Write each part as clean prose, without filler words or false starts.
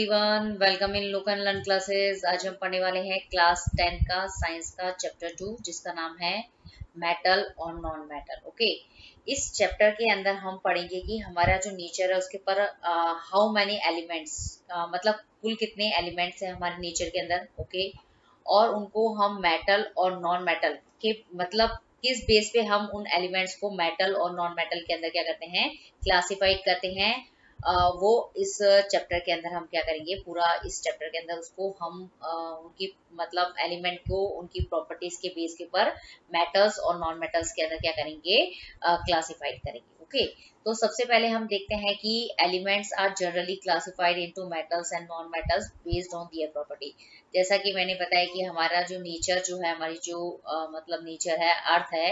Everyone, welcome in look and learn classes. आज हम पढ़ने वाले हैं क्लास 10 का साइंस का चैप्टर 2 जिसका नाम है मेटल और नॉन मेटल। ओके, इस चैप्टर के अंदर हम पढ़ेंगे कि हमारा जो नेचर है उसके पर हाउ मैनी एलिमेंट्स, मतलब कुल कितने एलिमेंट्स हैं हमारे नेचर के अंदर। ओके, और उनको हम मेटल और नॉन मेटल के मतलब किस बेस पे हम उन एलिमेंट्स को मेटल और नॉन मेटल के अंदर क्या करते हैं, क्लासिफाइड करते हैं। वो इस चैप्टर के अंदर हम क्या करेंगे, पूरा इस चैप्टर के अंदर उसको हम उनकी मतलब एलिमेंट को उनकी प्रॉपर्टीज के बेस के ऊपर मेटल्स और नॉन मेटल्स के अंदर क्या करेंगे, क्लासिफाइड करेंगे। ओके, तो सबसे पहले हम देखते हैं कि elements are generally classified into metals and non metals based on their property. जैसा कि मैंने बताया कि हमारा जो नेचर जो है, हमारी जो मतलब नेचर है, अर्थ है,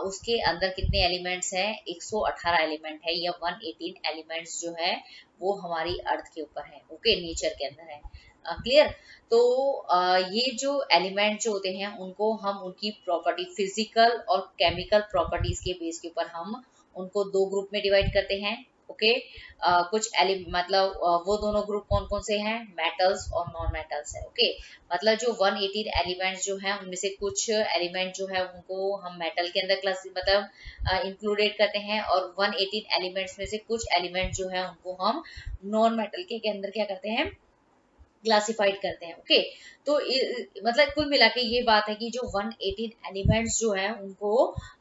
उसके अंदर कितने एलिमेंट्स हैं, 118 एलिमेंट है या 118 एलिमेंट्स जो है वो हमारी अर्थ के ऊपर है। ओके, नेचर के अंदर है। क्लियर। तो ये जो एलिमेंट जो होते हैं उनको हम उनकी प्रॉपर्टी, फिजिकल और केमिकल प्रॉपर्टीज के बेस के ऊपर हम उनको दो ग्रुप में डिवाइड करते हैं। ओके, कुछ मतलब वो दोनों ग्रुप कौन कौन से हैं, मेटल्स और नॉन मेटल्स है। ओके, मतलब जो 118 एलिमेंट्स जो हैं उनमें से कुछ एलिमेंट जो है उनको हम मेटल के अंदर क्लास मतलब इंक्लूडेड करते हैं, और 118 एलिमेंट्स में से कुछ एलिमेंट जो है उनको हम नॉन मेटल के अंदर क्या करते हैं, क्लासिफाइड करते हैं। ओके, तो मतलब कुल मिला के ये बात है कि जो 118 एलिमेंट्स जो है उनको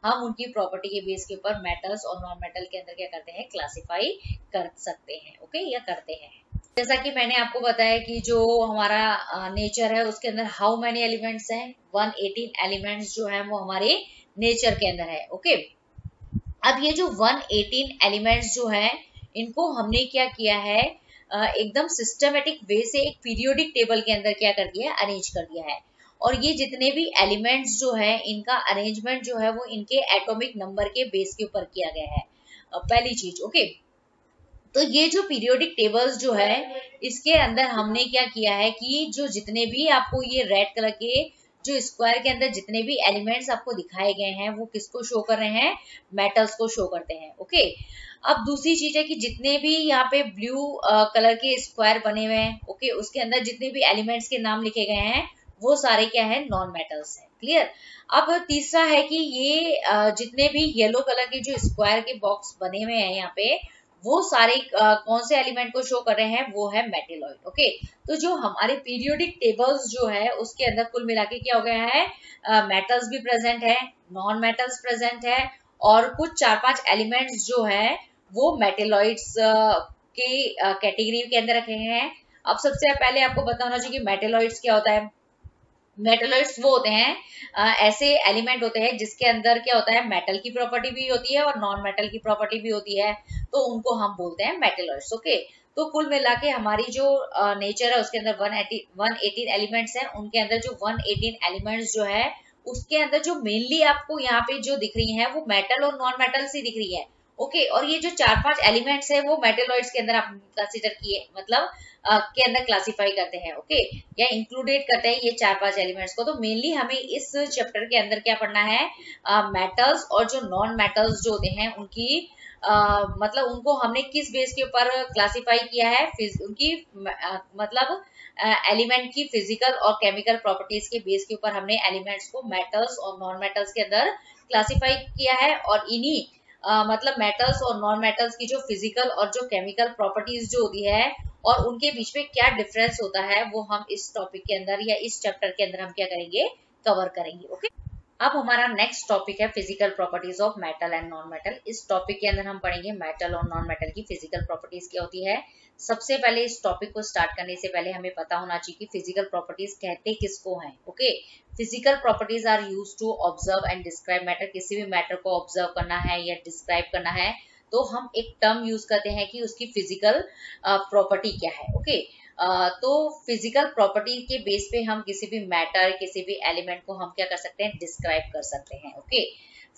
हम उनकी प्रॉपर्टी के बेस के ऊपर मेटल्स और नॉन मेटल के अंदर क्या करते हैं, क्लासिफाई कर सकते हैं। ओके, या करते हैं। जैसा कि मैंने आपको बताया कि जो हमारा नेचर है उसके अंदर हाउ मैनी एलिमेंट्स हैं, 118 एलिमेंट्स जो है वो हमारे नेचर के अंदर है। ओके, अब ये जो 118 एलिमेंट्स जो है इनको हमने क्या किया है, एकदम सिस्टमेटिक वे से एक पीरियोडिक टेबल के अंदर क्या कर दिया है, अरेंज कर दिया है। और ये जितने भी एलिमेंट्स जो है इनका अरेंजमेंट जो है वो इनके एटॉमिक नंबर के बेस के ऊपर किया गया है। पहली चीज। ओके, तो ये जो पीरियोडिक टेबल्स जो है इसके अंदर हमने क्या किया है कि जो जितने भी आपको ये रेड कलर के जो स्क्वायर के अंदर जितने भी एलिमेंट्स आपको दिखाए गए हैं वो किसको शो कर रहे हैं, मेटल्स को शो करते हैं। ओके, अब दूसरी चीज है कि जितने भी यहाँ पे ब्लू कलर के स्क्वायर बने हुए हैं, ओके, उसके अंदर जितने भी एलिमेंट्स के नाम लिखे गए हैं वो सारे क्या है, नॉन मेटल्स है। क्लियर। अब तीसरा है कि ये जितने भी येलो कलर के जो स्क्वायर के बॉक्स बने हुए हैं यहाँ पे वो सारे कौन से एलिमेंट को शो कर रहे हैं, वो है मेटेलॉइड। ओके, तो जो हमारे पीरियोडिक टेबल्स जो है उसके अंदर कुल मिला के क्या हो गया है, मेटल्स भी प्रेजेंट है, नॉन मेटल्स प्रेजेंट है, और कुछ 4-5 एलिमेंट्स जो है वो मेटेलॉइड्स के कैटेगरी के अंदर रखे हैं। अब सबसे पहले आपको पता होना चाहिए कि मेटेलॉइड्स क्या होता है। मेटलॉइड्स वो होते हैं ऐसे एलिमेंट होते हैं जिसके अंदर क्या होता है, मेटल की प्रॉपर्टी भी होती है और नॉन मेटल की प्रॉपर्टी भी होती है, तो उनको हम बोलते हैं मेटलॉइड्स। ओके, तो कुल मिला के हमारी जो नेचर है उसके अंदर 118 एलिमेंट्स हैं, उनके अंदर जो 118 एलिमेंट्स जो है उसके अंदर जो मेनली आपको यहाँ पे जो दिख रही है वो मेटल और नॉन मेटल से दिख रही है। ओके, और ये जो 4-5 एलिमेंट्स है वो मेटलॉइड्स के अंदर आप कंसिडर किए, मतलब के अंदर क्लासिफाई करते हैं। ओके, या इंक्लूडेड करते हैं ये 4-5 एलिमेंट्स को। तो मेनली हमें इस चैप्टर के अंदर क्या पढ़ना है, मेटल्स और जो नॉन मेटल्स जो होते हैं उनकी मतलब उनको हमने किस बेस के ऊपर क्लासिफाई किया है, उनकी मतलब एलिमेंट की फिजिकल और केमिकल प्रॉपर्टीज के बेस के ऊपर हमने एलिमेंट्स को मेटल्स और नॉन मेटल्स के अंदर क्लासिफाई किया है। और इन्हीं मतलब मेटल्स और नॉन मेटल्स की जो फिजिकल और जो केमिकल प्रॉपर्टीज जो होती है और उनके बीच में क्या डिफरेंस होता है वो हम इस टॉपिक के अंदर या इस चैप्टर के अंदर हम क्या करेंगे, कवर करेंगे। ओके, अब हमारा नेक्स्ट टॉपिक है physical properties of metal and non metal. इस टॉपिक के अंदर हम पढ़ेंगे मेटल और नॉन मेटल की फिजिकल प्रॉपर्टीज क्या होती है। सबसे पहले इस टॉपिक को स्टार्ट करने से पहले हमें पता होना चाहिए कि फिजिकल प्रॉपर्टीज कहते किसको हैं। Okay, physical properties are used to observe and describe matter. किसी भी मैटर को ऑब्जर्व करना है या डिस्क्राइब करना है तो हम एक टर्म यूज करते हैं कि उसकी फिजिकल प्रॉपर्टी क्या है। ओके, तो फिजिकल प्रॉपर्टी के बेस पे हम किसी भी मैटर, किसी भी एलिमेंट को हम क्या कर सकते हैं, डिस्क्राइब कर सकते हैं। Okay,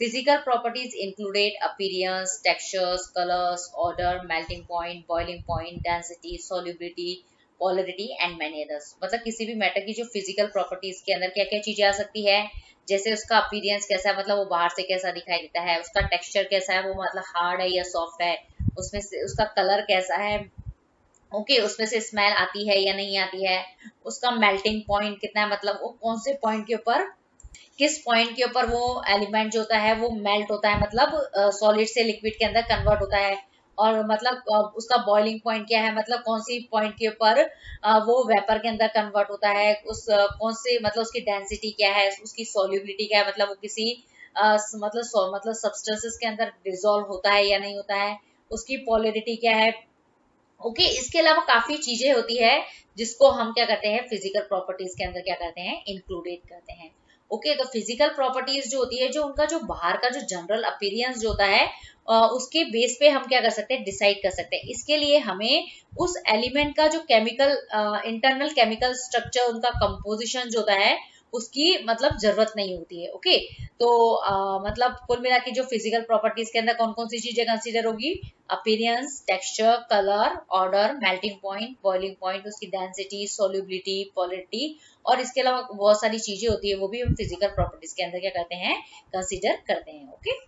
physical properties included appearance, textures, colours, order, melting point, boiling point, density, solubility, polarity and many others. मतलब किसी भी मैटर की जो फिजिकल प्रॉपर्टीज के अंदर क्या क्या चीजें आ सकती है, जैसे उसका अपीयरेंस कैसा है, मतलब वो बाहर से कैसा दिखाई देता है, उसका टेक्सचर कैसा है, वो मतलब हार्ड है या सॉफ्ट है, उसमें से उसका कलर कैसा है, ओके उसमें से स्मेल आती है या नहीं आती है, उसका मेल्टिंग पॉइंट कितना है, मतलब वो कौन से पॉइंट के ऊपर, किस पॉइंट के ऊपर वो एलिमेंट जो होता है वो मेल्ट होता है, मतलब सॉलिड से लिक्विड के अंदर कन्वर्ट होता है, और मतलब उसका बॉइलिंग पॉइंट क्या है, मतलब कौन सी पॉइंट के ऊपर वो वेपर के अंदर कन्वर्ट होता है, उस कौन से मतलब उसकी डेंसिटी क्या है, उसकी सॉल्युबिलिटी क्या है, मतलब वो किसी मतलब सब्सटेंसेस के अंदर डिसॉल्व होता है या नहीं होता है, उसकी पोलरिटी क्या है। ओके इसके अलावा काफी चीजें होती है जिसको हम क्या करते हैं फिजिकल प्रॉपर्टीज के अंदर क्या करते हैं इंक्लूडेड करते हैं। ओके तो फिजिकल प्रॉपर्टीज जो होती है, जो उनका जो बाहर का जो जनरल अपीयरेंस जो होता है उसके बेस पे हम क्या कर सकते हैं डिसाइड कर सकते हैं। इसके लिए हमें उस एलिमेंट का जो केमिकल इंटरनल केमिकल स्ट्रक्चर, उनका कंपोजिशन जो होता है उसकी मतलब जरूरत नहीं होती है। ओके तो मतलब कुल मिला के जो फिजिकल प्रॉपर्टीज के अंदर कौन कौन सी चीजें कंसीडर होगी, appearance, texture, colour, order, melting point, boiling point, उसकी डेंसिटी, सोल्युबिलिटी, पोलरिटी, और इसके अलावा बहुत सारी चीजें होती है वो भी हम फिजिकल प्रॉपर्टीज के अंदर क्या करते हैं कंसीडर करते हैं। ओके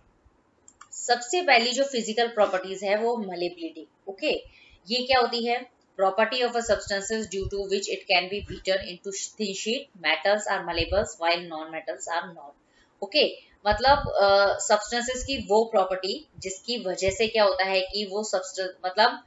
सबसे पहली जो फिजिकल प्रॉपर्टीज है वो मलेबिलिटी। ओके ये क्या होती है, property of a substances due to which it can be beaten into thin sheet, metals are malleables while non metals are not. Okay मतलब सब्सटेंसेस की वो प्रॉपर्टी जिसकी वजह से क्या होता है कि वो सब्सटेंस मतलब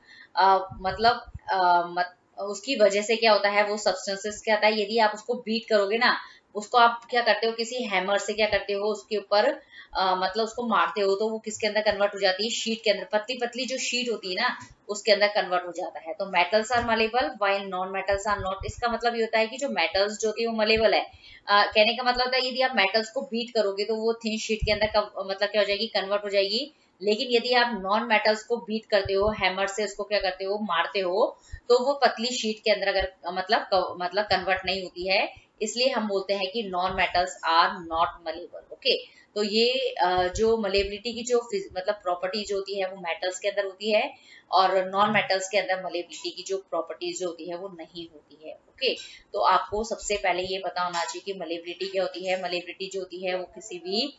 मतलब उसकी वजह से क्या होता है वो सब्सटेंसेस क्या होता है, यदि आप उसको बीट करोगे ना, उसको आप क्या करते हो किसी हैमर से क्या करते हो उसके ऊपर मतलब उसको मारते हो तो वो किसके अंदर कन्वर्ट हो जाती है, शीट के अंदर, पतली पतली जो शीट होती है ना उसके अंदर कन्वर्ट हो जाता है। तो metals are malleable while non metals are not. इसका मतलब ये होता है कि जो मेटल्स जो होती है वो मलेबल है। कहने का मतलब होता है यदि आप मेटल्स को बीट करोगे तो वो थिन शीट के अंदर मतलब क्या हो जाएगी, कन्वर्ट हो जाएगी। लेकिन यदि आप नॉन मेटल्स को बीट करते हो, हैमर से उसको क्या करते हो मारते हो, तो वो पतली शीट के अंदर अगर मतलब कन्वर्ट नहीं होती है। इसलिए हम बोलते हैं कि non metals are not malleable. Okay तो ये जो मलेबिलिटी की जो मतलब प्रॉपर्टी जो होती है वो मेटल्स के अंदर होती है, और नॉन मेटल्स के अंदर मलेबिलिटी की जो प्रॉपर्टीज जो होती है वो नहीं होती है। ओके तो आपको सबसे पहले ये पता होना चाहिए कि मलेबिलिटी क्या होती है। मलेबिलिटी जो होती है वो किसी भी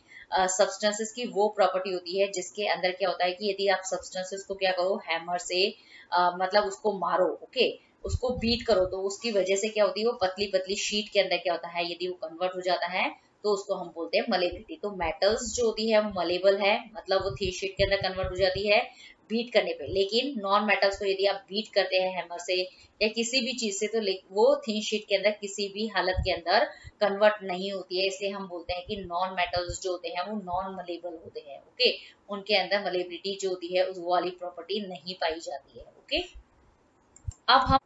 सब्सटेंसेस की वो प्रॉपर्टी होती है जिसके अंदर क्या होता है कि यदि आप सब्सटेंसेस को क्या करो हैमर से मतलब उसको मारो, ओके उसको बीट करो, तो उसकी वजह से क्या होती है वो पतली पतली शीट के अंदर क्या होता है यदि वो कन्वर्ट हो जाता है तो उसको हम बोलते हैं मलेबिलिटी। तो मेटल्स जो होती है वो मलेबल है, मतलब वो थी शीट के अंदर कन्वर्ट हो जाती है बीट करने पे। लेकिन नॉन मेटल्स को यदि आप बीट करते हैं हैमर से या किसी भी चीज से तो वो थिन शीट के अंदर किसी भी हालत के अंदर कन्वर्ट नहीं होती है। इसलिए हम बोलते हैं कि नॉन मेटल्स जो होते हैं वो नॉन मलेबल होते हैं। ओके उनके अंदर मलेबिलिटी जो होती है उस वाली प्रॉपर्टी नहीं पाई जाती है। ओके अब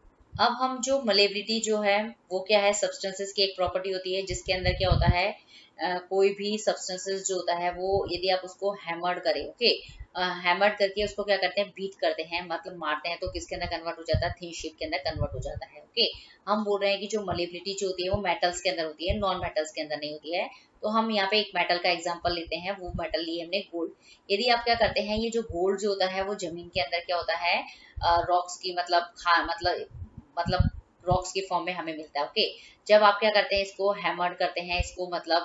हम जो मलेबिलिटी जो है वो क्या है, सब्सटेंसेस की एक प्रॉपर्टी होती है जिसके अंदर क्या होता है कोई भी सब्सटेंसेस जो होता है वो यदि आप उसको हैमर्ड करें, ओके हैमर्ड करके उसको क्या करते हैं बीट करते हैं मतलब मारते हैं, तो किसके अंदर कन्वर्ट हो जाता है, थिन शीट के अंदर कन्वर्ट हो जाता है। ओके हम बोल रहे हैं कि जो मलेबिलिटी जो होती है वो मेटल्स के अंदर होती है, नॉन मेटल्स के अंदर नहीं होती है। तो हम यहाँ पे एक मेटल का एग्जांपल लेते हैं, वो मेटल लिए हमने गोल्ड। यदि आप क्या करते हैं ये जो गोल्ड जो होता है वो जमीन के अंदर क्या होता है रॉक्स की मतलब रॉक्स के फॉर्म में हमें मिलता है। ओके जब आप क्या करते हैं इसको हैमर्ड करते हैं, इसको मतलब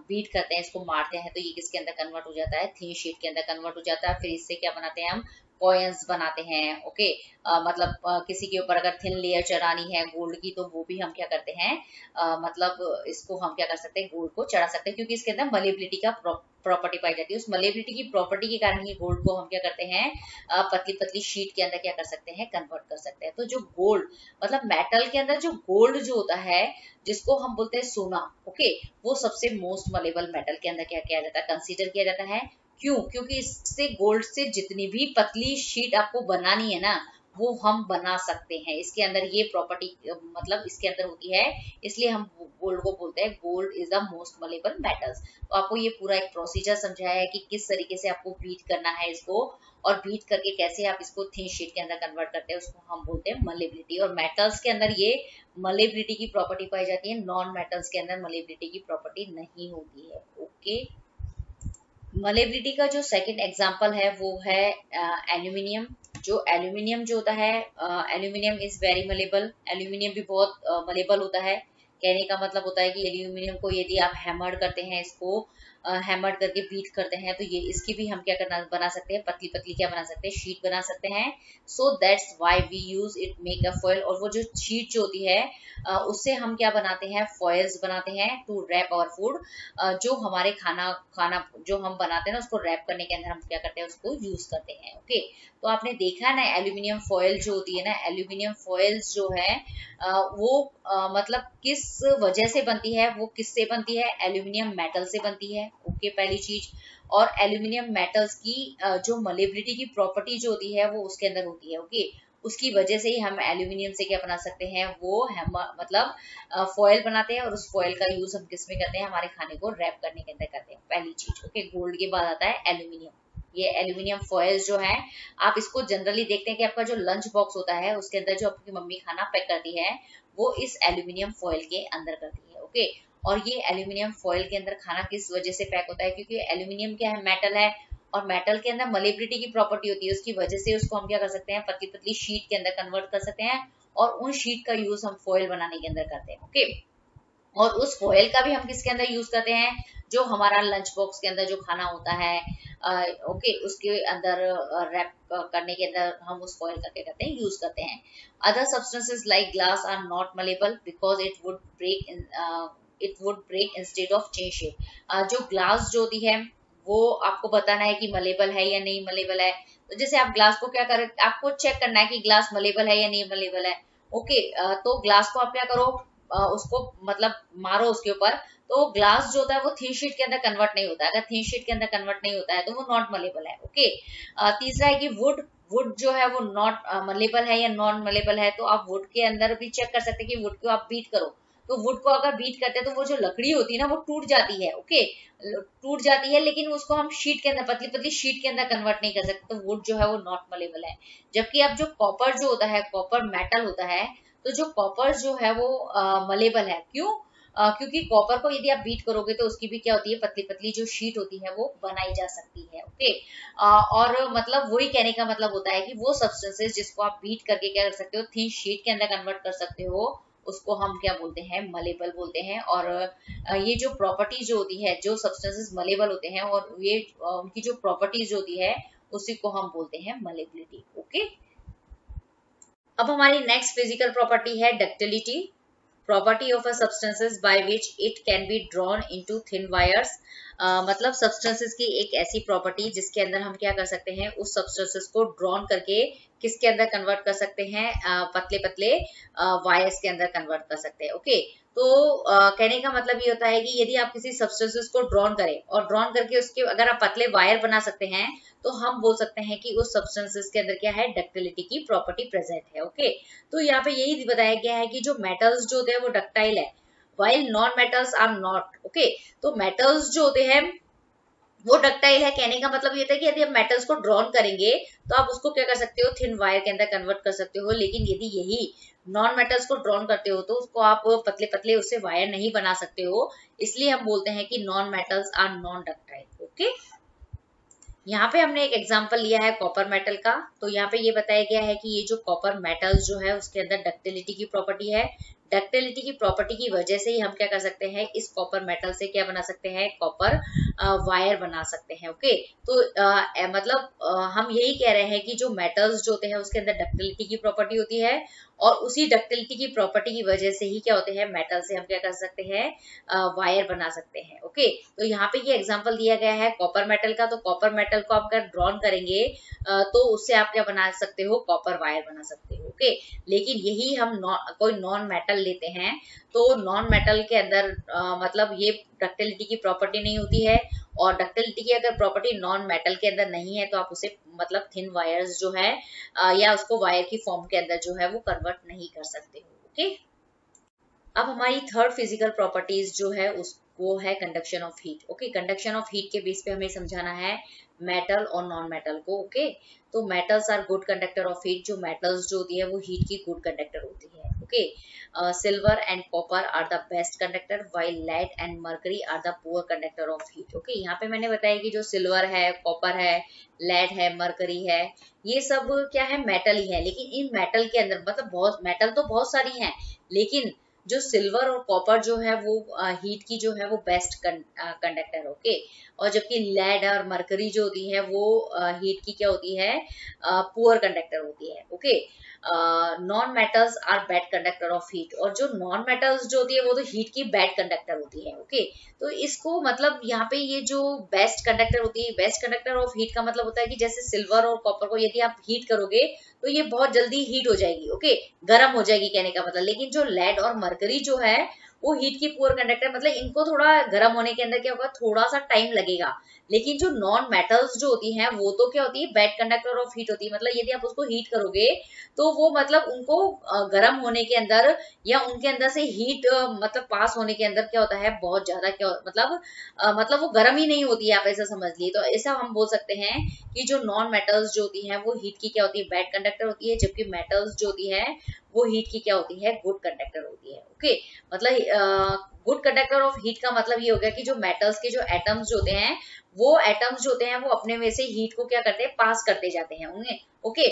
बीट करते हैं, इसको मारते हैं, तो ये किसके अंदर कन्वर्ट हो जाता है, थिन शीट के अंदर कन्वर्ट हो जाता है। फिर इससे क्या बनाते हैं हम कॉइन्स बनाते हैं। ओके मतलब किसी के ऊपर अगर थिन लेयर चढ़ानी है गोल्ड की तो वो भी हम क्या करते हैं मतलब इसको हम क्या कर सकते हैं गोल्ड को चढ़ा सकते हैं, क्योंकि इसके अंदर मलेबिलिटी का प्रॉपर्टी पाई जाती है। उस मलेबिलिटी की प्रॉपर्टी के कारण ही गोल्ड को हम क्या करते हैं पतली पतली शीट के अंदर क्या कर सकते हैं कन्वर्ट कर सकते हैं। तो जो गोल्ड मतलब मेटल के अंदर जो गोल्ड जो होता है जिसको हम बोलते हैं सोना, ओके वो सबसे मोस्ट मलेबल मेटल के अंदर क्या किया जाता है कंसीडर किया जाता है। क्यों, क्योंकि इससे गोल्ड से जितनी भी पतली शीट आपको बनानी है ना वो हम बना सकते हैं। इसके अंदर ये प्रॉपर्टी मतलब इसके अंदर होती है, इसलिए हम गोल्ड को बोलते हैं gold is the most malleable metals. तो आपको ये पूरा एक प्रोसीजर समझाया है कि किस तरीके से आपको बीट करना है इसको, और बीट करके कैसे आप इसको थिन शीट के अंदर कन्वर्ट करते हैं उसको हम बोलते हैं मलेबिलिटी। और मेटल्स के अंदर ये मलेबिलिटी की प्रॉपर्टी पाई जाती है, नॉन मेटल्स के अंदर मलेबिलिटी की प्रॉपर्टी नहीं होती है। ओके मलेबिलिटी का जो सेकंड एग्जांपल है वो है एल्यूमिनियम। जो एल्यूमिनियम जो होता है एल्यूमिनियम इज वेरी मलेबल। एल्यूमिनियम भी बहुत मलेबल होता है। कहने का मतलब होता है कि एल्यूमिनियम को यदि आप हैमर्ड करते हैं, इसको हैमर्ड करके बीट करते हैं, तो ये इसकी भी हम क्या करना बना सकते हैं, पतली पतली क्या बना सकते हैं, शीट बना सकते हैं। So that's why we use it make a foil. और वो जो शीट जो होती है उससे हम क्या बनाते हैं, फॉयल्स बनाते हैं टू रैप आवर फूड। जो हमारे खाना जो हम बनाते हैं ना, उसको रैप करने के अंदर हम क्या करते हैं, उसको यूज करते हैं। ओके, तो आपने देखा है ना एल्यूमिनियम फॉयल जो होती है ना, एल्यूमिनियम फॉयल्स जो है वो मतलब किस वजह से बनती है, वो किससे बनती है, एल्यूमिनियम मेटल से बनती है। ओके, पहली चीज। और एल्यूमिनियम मेटल्स की जो मलेबिलिटी की प्रॉपर्टी जो होती है वो उसके अंदर होती है। ओके, उसकी वजह से ही हम एल्यूमिनियम से क्या बना सकते हैं, वो हम मतलब फॉयल बनाते हैं। और उस फॉयल का यूज हम किस में करते हैं, हमारे खाने को रैप करने के अंदर करते हैं, पहली चीज। ओके, गोल्ड के बाद आता है एल्यूमिनियम। ये एल्यूमिनियम फॉयल जो है, आप इसको जनरली देखते हैं कि आपका जो लंच बॉक्स होता है उसके अंदर जो आपकी मम्मी खाना पैक करती है वो इस एल्यूमिनियम फॉयल के अंदर करती है। ओके, और ये एल्यूमिनियम फॉयल के अंदर खाना किस वजह से पैक होता है, क्योंकि एल्यूमिनियम क्या है, मेटल है, और मेटल के अंदर मलेबिलिटी की प्रॉपर्टी होती है, उसकी वजह से उसको हम क्या कर सकते हैं, पतली पतली शीट के अंदर कन्वर्ट कर सकते हैं, और उन शीट का यूज हम फॉयल बनाने के अंदर करते हैं। ओके, और उस फॉयल का भी हम किसके अंदर यूज करते हैं, जो हमारा लंच बॉक्स के अंदर जो खाना होता है, ओके, उसके अंदर रैप करने के अंदर हम उस फॉयल का क्या करते हैं, यूज करते हैं। Other substances like glass are not malleable because it would break instead of change shape. जो ग्लास जो होती है वो आपको बताना है कि मलेबल है या नहीं मलेबल है। तो जैसे आप ग्लास को क्या करें, आपको चेक करना है कि ग्लास मलेबल है या नहीं मलेबल है। ओके, तो ग्लास को आप क्या करो, उसको मतलब मारो उसके ऊपर, तो ग्लास जो होता है वो थिन शीट के अंदर कन्वर्ट नहीं होता है। अगर थिन शीट के अंदर कन्वर्ट नहीं होता है तो वो नॉट मलेबल है। ओके, तीसरा है कि वुड जो है वो नॉट मलेबल है या नॉन मलेबल है। तो आप वुड के अंदर भी चेक कर सकते हैं कि वुड को आप बीट करो, तो वुड को अगर बीट करते हैं तो वो जो लकड़ी होती है ना वो टूट जाती है। ओके, टूट जाती है, लेकिन उसको हम शीट के अंदर, पतली पतली शीट के अंदर कन्वर्ट नहीं कर सकते, तो वुड जो है वो नॉट मलेबल है। जबकि अब जो कॉपर जो होता है, कॉपर मेटल होता है, तो जो कॉपर जो है वो मलेबल है। क्यों? क्योंकि कॉपर को यदि आप बीट करोगे तो उसकी भी क्या होती है, पतली पतली जो शीट होती है वो बनाई जा सकती है। ओके, और मतलब वही कहने का मतलब होता है कि वो सब्सटेंसेस जिसको आप बीट करके क्या कर सकते हो, थिन शीट के अंदर कन्वर्ट कर सकते हो, उसको हम क्या बोलते हैं, मलेबल बोलते हैं। और ये जो प्रॉपर्टी जो होती है, जो सब्सटेंसेस मलेबल होते हैं और ये उनकी जो प्रॉपर्टीज होती है उसी को हम बोलते हैं मलेबिलिटी। ओके, अब हमारी नेक्स्ट फिजिकल प्रॉपर्टी है ductility. Property of a substances by which it can be drawn into thin wires. मतलब सब्सटेंसेस की एक ऐसी प्रॉपर्टी जिसके अंदर हम क्या कर सकते हैं, उस सब्सटेंसेस को ड्रॉन करके किसके अंदर कन्वर्ट कर सकते हैं, पतले पतले वायर्स के अंदर कन्वर्ट कर सकते हैं। ओके, तो कहने का मतलब ये होता है कि यदि आप किसी सब्सटेंसेस को ड्रॉन करें और ड्रॉन करके उसके अगर आप पतले वायर बना सकते हैं, तो हम बोल सकते हैं कि उस सब्सटेंसेस के अंदर क्या है, डक्टिलिटी की प्रॉपर्टी प्रेजेंट है। ओके, तो यहाँ पे यही बताया गया है कि जो मेटल्स जो होते हैं वो डक्टाइल है, while non metals are not. Okay, तो मेटल्स जो होते हैं वो डक्टाइल है। कहने का मतलब ये था कि यदि आप मेटल्स को ड्रॉन करेंगे तो आप उसको क्या कर सकते हो, थिन वायर के अंदर कन्वर्ट कर सकते हो। लेकिन यदि यही नॉन मेटल्स को ड्रॉन करते हो तो उसको आप पतले पतले उससे वायर नहीं बना सकते हो, इसलिए हम बोलते हैं कि non metals are non ductile. Okay, यहाँ पे हमने एक एग्जांपल लिया है कॉपर मेटल का। तो यहाँ पे ये बताया गया है कि ये जो कॉपर मेटल जो है उसके अंदर डक्टिलिटी की प्रॉपर्टी है। डक्टिलिटी की प्रॉपर्टी की वजह से ही हम क्या कर सकते हैं, इस कॉपर मेटल से क्या बना सकते हैं, कॉपर वायर बना सकते हैं। ओके, तो मतलब हम यही कह रहे हैं कि जो मेटल्स जो होते हैं उसके अंदर डक्टिलिटी की प्रॉपर्टी होती है, और उसी डक्टिलिटी की प्रॉपर्टी की वजह से ही क्या होते हैं, मेटल से हम क्या कर सकते हैं, वायर बना सकते हैं। ओके, तो यहाँ पे ये एग्जांपल दिया गया है कॉपर मेटल का। तो कॉपर मेटल को आप अगर ड्रॉन करेंगे तो उससे आप क्या बना सकते हो, कॉपर वायर बना सकते हो। ओके, लेकिन यही हम कोई नॉन मेटल लेते हैं तो नॉन मेटल के अंदर मतलब ये डक्टिलिटी की प्रॉपर्टी नहीं होती है, और डक्टिलिटी की अगर प्रॉपर्टी नॉन मेटल के अंदर नहीं है तो आप उसे मतलब थिन वायर्स जो है या उसको वायर की फॉर्म के अंदर जो है वो कन्वर्ट नहीं कर सकते हो। ओके, अब हमारी थर्ड फिजिकल प्रॉपर्टीज जो है वो है conduction of heat. Okay, conduction of heat के बेस पे हमें समझाना है मेटल और नॉन मेटल को। ओके, तो metals are good conductor of heat. जो मेटल्स जो होती है वो हीट की गुड कंडक्टर होती है। Okay, silver and copper are the best conductor while lead and mercury are the poor conductor of heat. Okay, यहाँ पे मैंने बताया कि जो सिल्वर है, कॉपर है, लेड है, मर्करी है, ये सब क्या है, मेटल ही है। लेकिन इन मेटल के अंदर मतलब बहुत मेटल तो बहुत सारी हैं, लेकिन जो सिल्वर और कॉपर जो है वो हीट की जो है वो बेस्ट कंडक्टर, ओके। और जबकि लेड और मरकरी जो होती है वो हीट की क्या होती है, पुअर कंडक्टर होती है, okay. Non metals are bad conductor of heat, और जो नॉन मेटल्स जो होती है वो तो हीट की बैड कंडक्टर होती है, ओके। तो इसको मतलब यहाँ पे ये जो बेस्ट कंडक्टर होती है, बेस्ट कंडक्टर ऑफ हीट का मतलब होता है कि जैसे सिल्वर और कॉपर को यदि आप हीट करोगे तो ये बहुत जल्दी हीट हो जाएगी, ओके, गर्म हो जाएगी कहने का मतलब। लेकिन जो लेड और मरकरी जो है वो हीट की पुअर कंडक्टर, मतलब इनको थोड़ा गर्म होने के अंदर क्या होगा, थोड़ा सा टाइम लगेगा। लेकिन जो नॉन मेटल्स जो होती हैं वो तो क्या होती है, बैड कंडक्टर ऑफ हीट होती है। मतलब यदि आप उसको हीट करोगे तो वो मतलब उनको गर्म होने के अंदर या उनके अंदर से हीट मतलब पास होने के अंदर क्या होता है, बहुत ज्यादा क्या मतलब वो गर्म ही नहीं होती है, आप ऐसा समझ लिए। तो ऐसा हम बोल सकते हैं कि जो नॉन मेटल्स जो होती हैं वो हीट की क्या होती है, बैड कंडक्टर होती है, जबकि मेटल्स जो होती है वो हीट की क्या होती है, गुड कंडक्टर होती है, ओके। मतलब गुड कंडक्टर ऑफ हीट का मतलब ये हो गया कि जो मेटल्स के जो एटम्स जो होते हैं वो एटम्स जो होते हैं वो अपने में से हीट को क्या करते हैं, पास करते जाते हैं उन्हें, ओके।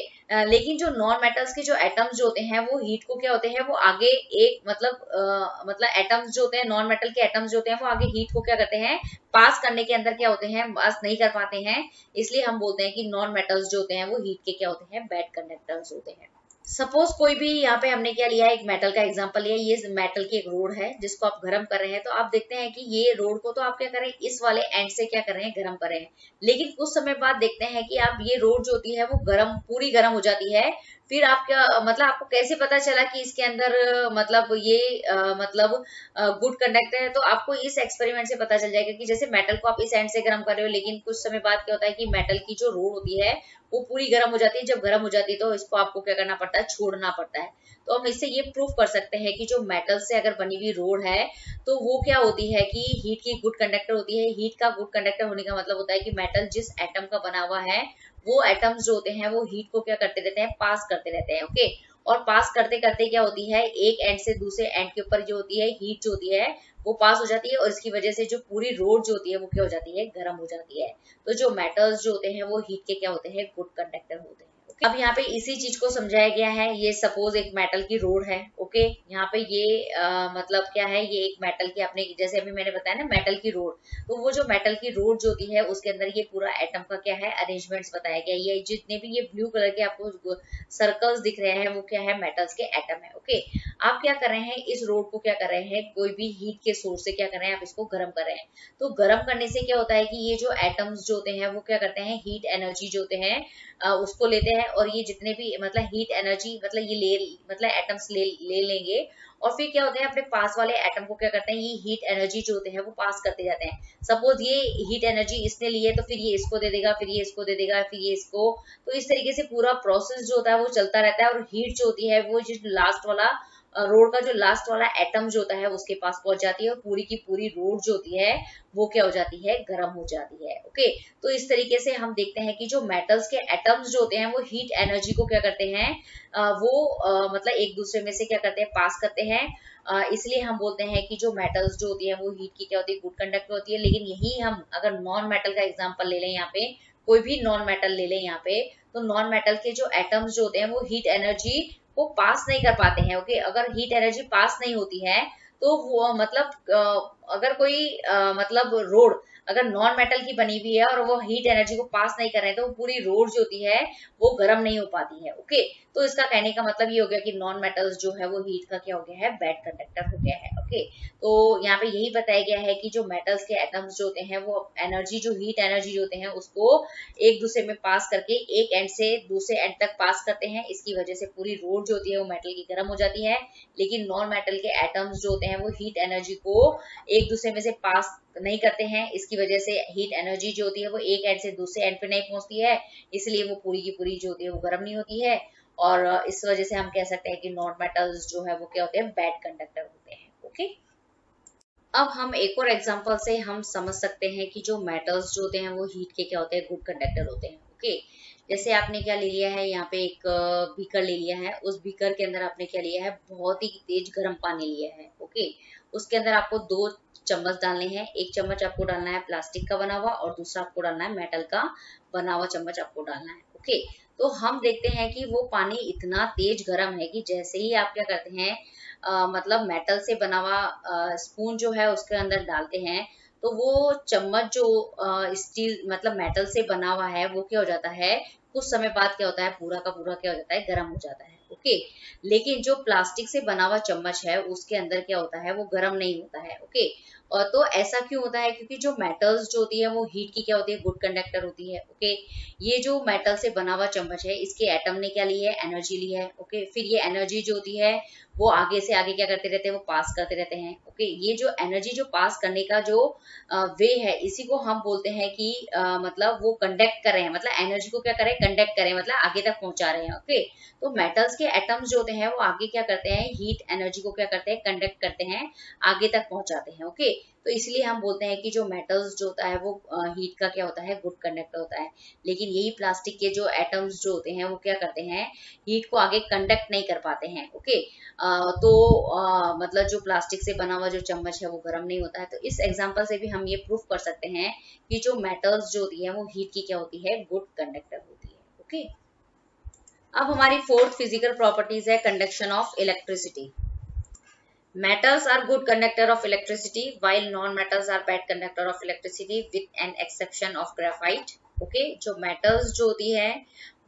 लेकिन जो नॉन मेटल्स के जो एटम्स जो होते हैं वो हीट को क्या होते हैं, वो आगे एक मतलब एटम्स जो होते हैं, नॉन मेटल के एटम्स जो होते हैं वो आगे हीट को क्या करते हैं, पास करने के अंदर क्या होते हैं, पास नहीं कर पाते हैं। इसलिए हम बोलते हैं कि नॉन मेटल्स जो होते हैं वो हीट के क्या होते हैं, बैड कंडक्टर्स होते हैं। सपोज कोई भी यहाँ पे हमने क्या लिया है, एक मेटल का एग्जांपल लिया, ये मेटल की एक रोड है जिसको आप गर्म कर रहे हैं। तो आप देखते हैं कि ये रोड को तो आप क्या कर रहे हैं, इस वाले एंड से क्या कर रहे हैं, गर्म कर रहे हैं। लेकिन कुछ समय बाद देखते हैं कि आप ये रोड जो होती है वो पूरी गर्म हो जाती है। फिर आप क्या मतलब आपको कैसे पता चला कि इसके अंदर मतलब ये मतलब गुड कंडक्टर है। तो आपको इस एक्सपेरिमेंट से पता चल जाएगा कि जैसे मेटल को आप इस एंड से गर्म कर रहे हो, लेकिन कुछ समय बाद क्या होता है कि मेटल की जो रोड होती है वो पूरी गर्म हो जाती है। जब गर्म हो जाती है तो इसको आपको क्या करना पड़ता है, छोड़ना पड़ता है। तो हम इससे ये प्रूफ कर सकते हैं कि जो मेटल से अगर बनी हुई रोड है तो वो क्या होती है कि हीट की गुड कंडक्टर होती है। हीट का गुड कंडक्टर होने का मतलब होता है कि मेटल जिस एटम का बना हुआ है वो एटम्स जो होते हैं वो हीट को क्या करते रहते हैं, पास करते रहते हैं, ओके। और पास करते करते क्या होती है, एक एंड से दूसरे एंड के ऊपर जो होती है हीट जो होती है वो पास हो जाती है, और इसकी वजह से जो पूरी रोड जो होती है वो क्या हो जाती है, गर्म हो जाती है। तो जो मेटल्स जो होते हैं वो हीट के क्या होते हैं, गुड कंडक्टर होते हैं। अब यहाँ पे इसी चीज को समझाया गया है। ये सपोज एक मेटल की रोड है, ओके। यहाँ पे ये मतलब क्या है, ये एक मेटल की, आपने जैसे अभी मैंने बताया ना मेटल की रोड, तो वो जो मेटल की रोड जो होती है उसके अंदर ये पूरा एटम का क्या है, अरेंजमेंट्स बताया गया। ये जितने भी ये ब्लू कलर के आपको सर्कल्स दिख रहे हैं वो क्या है, मेटल्स के एटम है, ओके। आप क्या कर रहे हैं, इस रोड को क्या कर रहे हैं, कोई भी हीट के सोर्स से क्या कर रहे हैं, आप इसको गर्म कर रहे हैं। तो गर्म करने से क्या होता है कि ये जो एटम्स जो होते हैं वो क्या करते हैं, हीट एनर्जी जो होते हैं उसको लेते हैं, और ये जितने भी मतलब हीट एनर्जी मतलब ये मतलब एटम्स ले लेंगे, और फिर क्या होते हैं, अपने पास वाले एटम को क्या करते हैं, ये हीट एनर्जी जो होते हैं वो पास करते जाते हैं। सपोज ये हीट एनर्जी इसने ली है तो फिर ये इसको दे देगा, फिर ये इसको दे देगा, फिर ये इसको। तो इस तरीके से पूरा प्रोसेस जो होता है वो चलता रहता है, और हीट जो होती है वो जो लास्ट वाला रोड का जो लास्ट वाला एटम जो होता है उसके पास पहुंच जाती है, और पूरी की पूरी रोड जो होती है वो क्या हो जाती है, गर्म हो जाती है, ओके। तो इस तरीके से हम देखते हैं कि जो मेटल्स के एटम्स जो होते हैं वो हीट एनर्जी को क्या करते हैं, मतलब एक दूसरे में से क्या करते हैं, पास करते हैं। इसलिए हम बोलते हैं कि जो मेटल्स जो होती है वो हीट की क्या होती है, गुड कंडक्टर होती है। लेकिन यही हम अगर नॉन मेटल का एग्जांपल ले लें, यहाँ पे कोई भी नॉन मेटल ले लें यहाँ पे, तो नॉन मेटल के जो एटम्स जो होते हैं वो हीट एनर्जी को पास नहीं कर पाते हैं, ओके। अगर हीट एनर्जी पास नहीं होती है तो वो मतलब अगर कोई मतलब रोड अगर नॉन मेटल की बनी हुई है और वो हीट एनर्जी को पास नहीं कर रहे हैं तो वो पूरी रोड जो होती है वो गर्म नहीं हो पाती है, ओके। तो इसका कहने का मतलब ये हो गया कि नॉन मेटल्स जो है वो हीट का क्या हो गया है, बैड कंडक्टर हो गया है, ओके। तो यहाँ पे यही बताया गया है कि जो मेटल्स के एटम्स जो होते हैं वो एनर्जी जो हीट एनर्जी जो होते हैं उसको एक दूसरे में पास करके एक एंड से दूसरे एंड तक पास करते हैं। इसकी वजह से पूरी रोड जो होती है वो मेटल की गर्म हो जाती है। लेकिन नॉन मेटल के एटम्स जो होते हैं वो हीट एनर्जी को एक दूसरे में से पास नहीं करते हैं। इसकी वजह से हीट एनर्जी जो होती है वो एक एंड से दूसरे एंड पे नहीं पहुंचती है, इसलिए वो पूरी की पूरी जो होती है वो गर्म नहीं होती है। और इस वजह से हम कह सकते हैं कि नॉन मेटल्स जो है वो क्या होते हैं, बैड कंडक्टर होते हैं, ओके। अब हम एक और एग्जांपल से हम समझ सकते हैं कि जो मेटल्स जो होते हैं वो हीट के क्या होते हैं, गुड कंडक्टर होते हैं, ओके। जैसे आपने क्या ले लिया है, यहाँ पे एक बीकर ले लिया है। उस बीकर के अंदर आपने क्या लिया है, बहुत ही तेज गर्म पानी लिया है, ओके। उसके अंदर आपको 2 चम्मच डालने हैं। एक चम्मच आपको डालना है प्लास्टिक का बना हुआ, और दूसरा आपको डालना है मेटल का बना हुआ चम्मच आपको डालना है, ओके। तो हम देखते हैं कि वो पानी इतना तेज गर्म है कि जैसे ही आप क्या करते हैं, मतलब मेटल से बना हुआ स्पून जो है उसके अंदर डालते हैं, तो वो चम्मच जो स्टील मतलब मेटल से बना हुआ है वो क्या हो जाता है, कुछ समय बाद क्या होता है, पूरा का पूरा क्या हो जाता है, गर्म हो जाता है। ओके, लेकिन जो प्लास्टिक से बना हुआ चम्मच है उसके अंदर क्या होता है, वो गर्म नहीं होता है। ओके, और तो ऐसा क्यों होता है, क्योंकि जो मेटल्स जो होती है वो हीट की क्या होती है, गुड कंडक्टर होती है। ओके, ये जो मेटल से बना हुआ चम्मच है इसके एटम ने क्या ली है, एनर्जी ली है। ओके, फिर ये एनर्जी जो होती है वो आगे से आगे क्या करते रहते हैं, वो पास करते रहते हैं। ओके, ये जो एनर्जी जो पास करने का जो वे है, इसी को हम बोलते हैं कि मतलब वो कंडक्ट कर रहे हैं, मतलब एनर्जी को क्या करें, कंडक्ट करें, मतलब आगे तक पहुंचा रहे हैं। ओके, तो मेटल्स के एटम्स जो होते हैं वो आगे क्या करते हैं, हीट एनर्जी को क्या करते हैं, कंडक्ट करते हैं, आगे तक पहुंचाते हैं। ओके, तो इसलिए हम बोलते हैं कि जो मेटल्स जो होता है वो हीट का क्या होता है, गुड कंडक्टर होता है। लेकिन यही प्लास्टिक के जो एटम्स जो होते हैं वो क्या करते हैं, हीट को आगे कंडक्ट नहीं कर पाते हैं। ओके, तो मतलब जो प्लास्टिक से बना हुआ जो चम्मच है वो गर्म नहीं होता है। तो इस एग्जांपल से भी हम ये प्रूफ कर सकते हैं कि जो मेटल्स जो होती है वो हीट की क्या होती है, गुड कंडक्टर होती है। ओके, अब हमारी फोर्थ फिजिकल प्रॉपर्टीज है conduction of electricity. Metals are good conductor of electricity while non-metals are bad conductor of electricity with an exception of graphite. Okay, जो metals जो होती है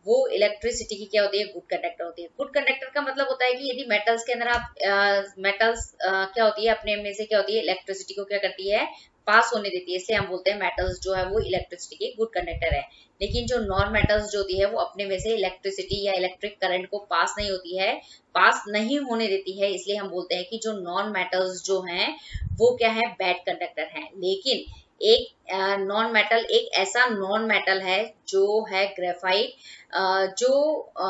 वो इलेक्ट्रिसिटी की क्या होती है, गुड कंडक्टर होती है। गुड कंडक्टर का मतलब होता है कि यदि मेटल्स के अंदर आप मेटल्स क्या होती है, अपने में से क्या होती है, इलेक्ट्रिसिटी को क्या करती है, पास होने देती है, इसलिए हम बोलते हैं मेटल्स जो है वो इलेक्ट्रिसिटी के गुड कंडक्टर है। लेकिन जो नॉन मेटल्स जो होती है वो अपने में से इलेक्ट्रिसिटी या इलेक्ट्रिक करंट को पास नहीं होती है, पास नहीं होने देती है, इसलिए हम बोलते हैं कि जो नॉन मेटल्स जो हैं वो क्या है, बैड कंडक्टर हैं। लेकिन एक नॉन मेटल, एक ऐसा नॉन मेटल है जो है ग्रेफाइट, जो